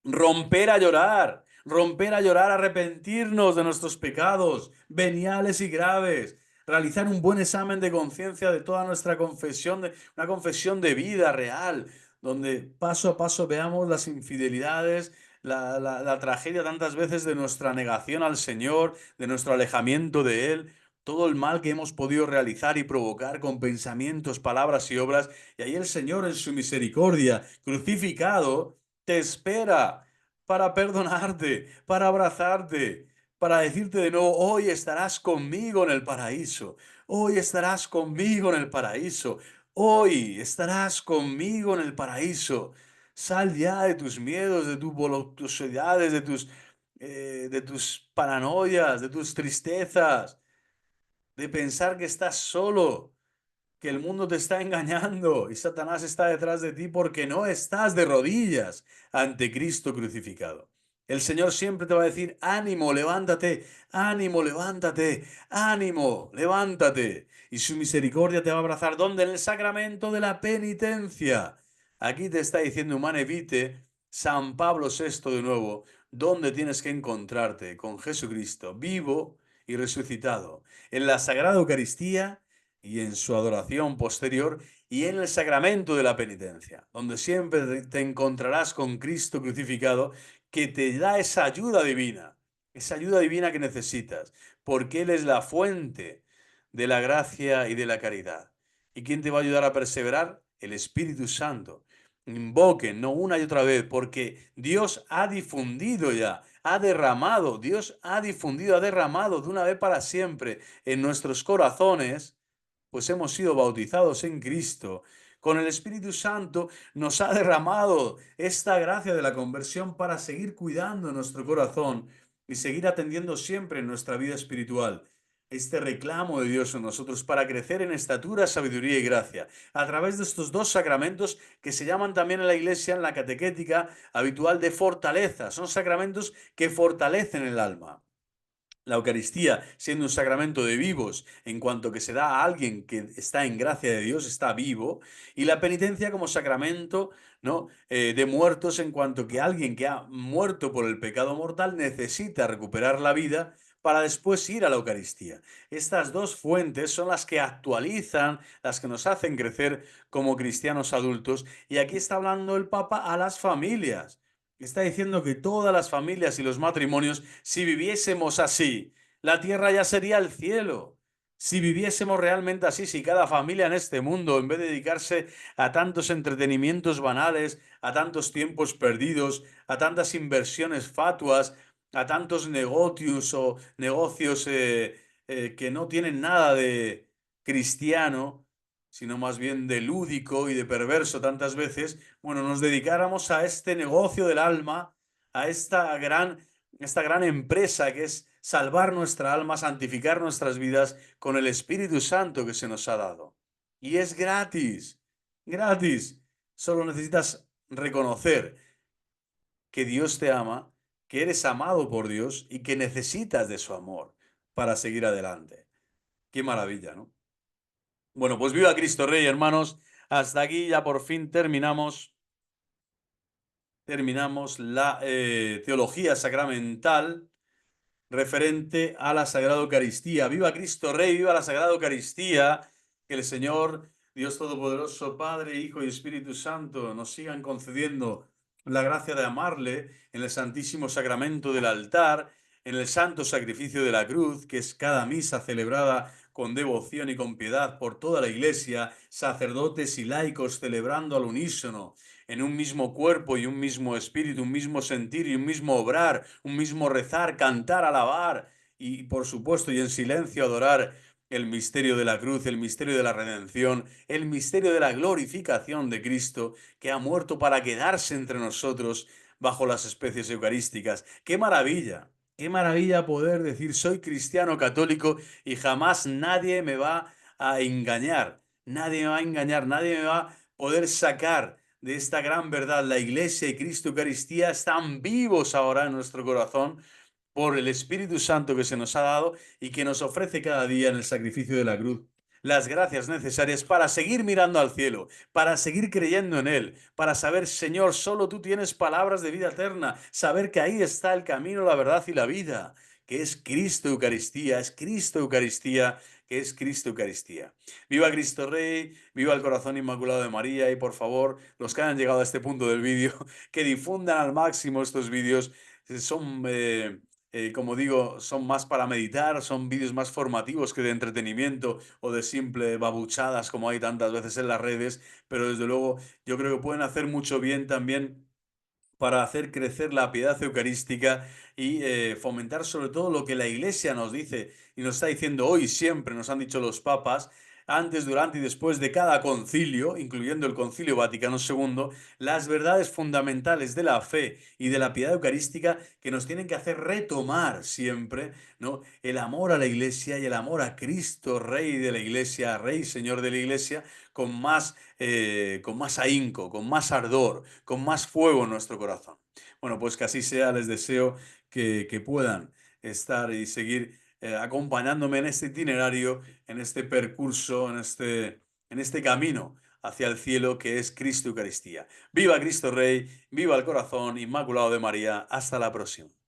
romper a llorar, arrepentirnos de nuestros pecados veniales y graves, realizar un buen examen de conciencia de toda nuestra confesión, una confesión de vida real, donde paso a paso veamos las infidelidades, la tragedia tantas veces de nuestra negación al Señor, de nuestro alejamiento de Él, todo el mal que hemos podido realizar y provocar con pensamientos, palabras y obras, y ahí el Señor en su misericordia, crucificado, te espera para perdonarte, para abrazarte, para decirte de nuevo, hoy estarás conmigo en el paraíso, hoy estarás conmigo en el paraíso, hoy estarás conmigo en el paraíso. Sal ya de tus miedos, de tus voluptuosidades, de tus paranoias, de tus tristezas, de pensar que estás solo, que el mundo te está engañando y Satanás está detrás de ti porque no estás de rodillas ante Cristo crucificado. El Señor siempre te va a decir, ánimo, levántate, ánimo, levántate, ánimo, levántate. Y su misericordia te va a abrazar. ¿Dónde? En el sacramento de la penitencia. Aquí te está diciendo Humane Vitae, San Pablo VI de nuevo, ¿dónde tienes que encontrarte? Con Jesucristo, vivo y resucitado, en la Sagrada Eucaristía y en su adoración posterior y en el sacramento de la penitencia, donde siempre te encontrarás con Cristo crucificado que te da esa ayuda divina que necesitas, porque Él es la fuente de la gracia y de la caridad. ¿Y quién te va a ayudar a perseverar? El Espíritu Santo. Invoquen, no una y otra vez, porque Dios ha difundido ya, ha derramado, Dios ha difundido, ha derramado de una vez para siempre en nuestros corazones, pues hemos sido bautizados en Cristo. Con el Espíritu Santo nos ha derramado esta gracia de la conversión para seguir cuidando nuestro corazón y seguir atendiendo siempre en nuestra vida espiritual. Este reclamo de Dios en nosotros para crecer en estatura, sabiduría y gracia, a través de estos dos sacramentos que se llaman también en la Iglesia, en la catequética habitual, de fortaleza. Son sacramentos que fortalecen el alma. La Eucaristía, siendo un sacramento de vivos, en cuanto que se da a alguien que está en gracia de Dios, está vivo, y la penitencia como sacramento, ¿no? De muertos, en cuanto que alguien que ha muerto por el pecado mortal necesita recuperar la vida para después ir a la Eucaristía. Estas dos fuentes son las que actualizan, las que nos hacen crecer como cristianos adultos, y aquí está hablando el Papa a las familias. Está diciendo que todas las familias y los matrimonios, si viviésemos así, la tierra ya sería el cielo. Si viviésemos realmente así, si cada familia en este mundo, en vez de dedicarse a tantos entretenimientos banales, a tantos tiempos perdidos, a tantas inversiones fatuas, a tantos negocios que no tienen nada de cristiano, sino más bien de lúdico y de perverso tantas veces, bueno, nos dedicáramos a este negocio del alma, a esta gran empresa que es salvar nuestra alma, santificar nuestras vidas con el Espíritu Santo que se nos ha dado. Y es gratis, gratis. Solo necesitas reconocer que Dios te ama, que eres amado por Dios y que necesitas de su amor para seguir adelante. Qué maravilla, ¿no? Bueno, pues viva Cristo Rey, hermanos. Hasta aquí ya por fin terminamos la teología sacramental referente a la Sagrada Eucaristía. ¡Viva Cristo Rey! ¡Viva la Sagrada Eucaristía! Que el Señor, Dios Todopoderoso, Padre, Hijo y Espíritu Santo, nos sigan concediendo la gracia de amarle en el Santísimo Sacramento del altar, en el santo sacrificio de la cruz, que es cada misa celebrada con devoción y con piedad por toda la Iglesia, sacerdotes y laicos celebrando al unísono, en un mismo cuerpo y un mismo espíritu, un mismo sentir y un mismo obrar, un mismo rezar, cantar, alabar y, por supuesto, y en silencio adorar el misterio de la cruz, el misterio de la redención, el misterio de la glorificación de Cristo, que ha muerto para quedarse entre nosotros bajo las especies eucarísticas. ¡Qué maravilla! ¡Qué maravilla poder decir soy cristiano católico y jamás nadie me va a engañar! Nadie me va a engañar, nadie me va a poder sacar de esta gran verdad. La Iglesia y Cristo Eucaristía están vivos ahora en nuestro corazón por el Espíritu Santo que se nos ha dado y que nos ofrece cada día en el sacrificio de la cruz las gracias necesarias para seguir mirando al cielo, para seguir creyendo en Él, para saber, Señor, solo tú tienes palabras de vida eterna, saber que ahí está el camino, la verdad y la vida, que es Cristo Eucaristía, es Cristo Eucaristía, que es Cristo Eucaristía. Viva Cristo Rey, viva el corazón inmaculado de María y por favor, los que han llegado a este punto del vídeo, que difundan al máximo estos vídeos, son como digo, son más para meditar, son vídeos más formativos que de entretenimiento o de simple babuchadas como hay tantas veces en las redes, pero desde luego yo creo que pueden hacer mucho bien también para hacer crecer la piedad eucarística y fomentar sobre todo lo que la Iglesia nos dice y nos está diciendo hoy siempre, nos han dicho los papas, antes, durante y después de cada concilio, incluyendo el Concilio Vaticano II, las verdades fundamentales de la fe y de la piedad eucarística que nos tienen que hacer retomar siempre, ¿no? El amor a la Iglesia y el amor a Cristo, Rey de la Iglesia, Rey Señor de la Iglesia, con más ahínco, con más ardor, con más fuego en nuestro corazón. Bueno, pues que así sea, les deseo que puedan estar y seguir acompañándome en este itinerario, en este percurso, en este camino hacia el cielo que es Cristo Eucaristía. Viva Cristo Rey, viva el corazón inmaculado de María. Hasta la próxima.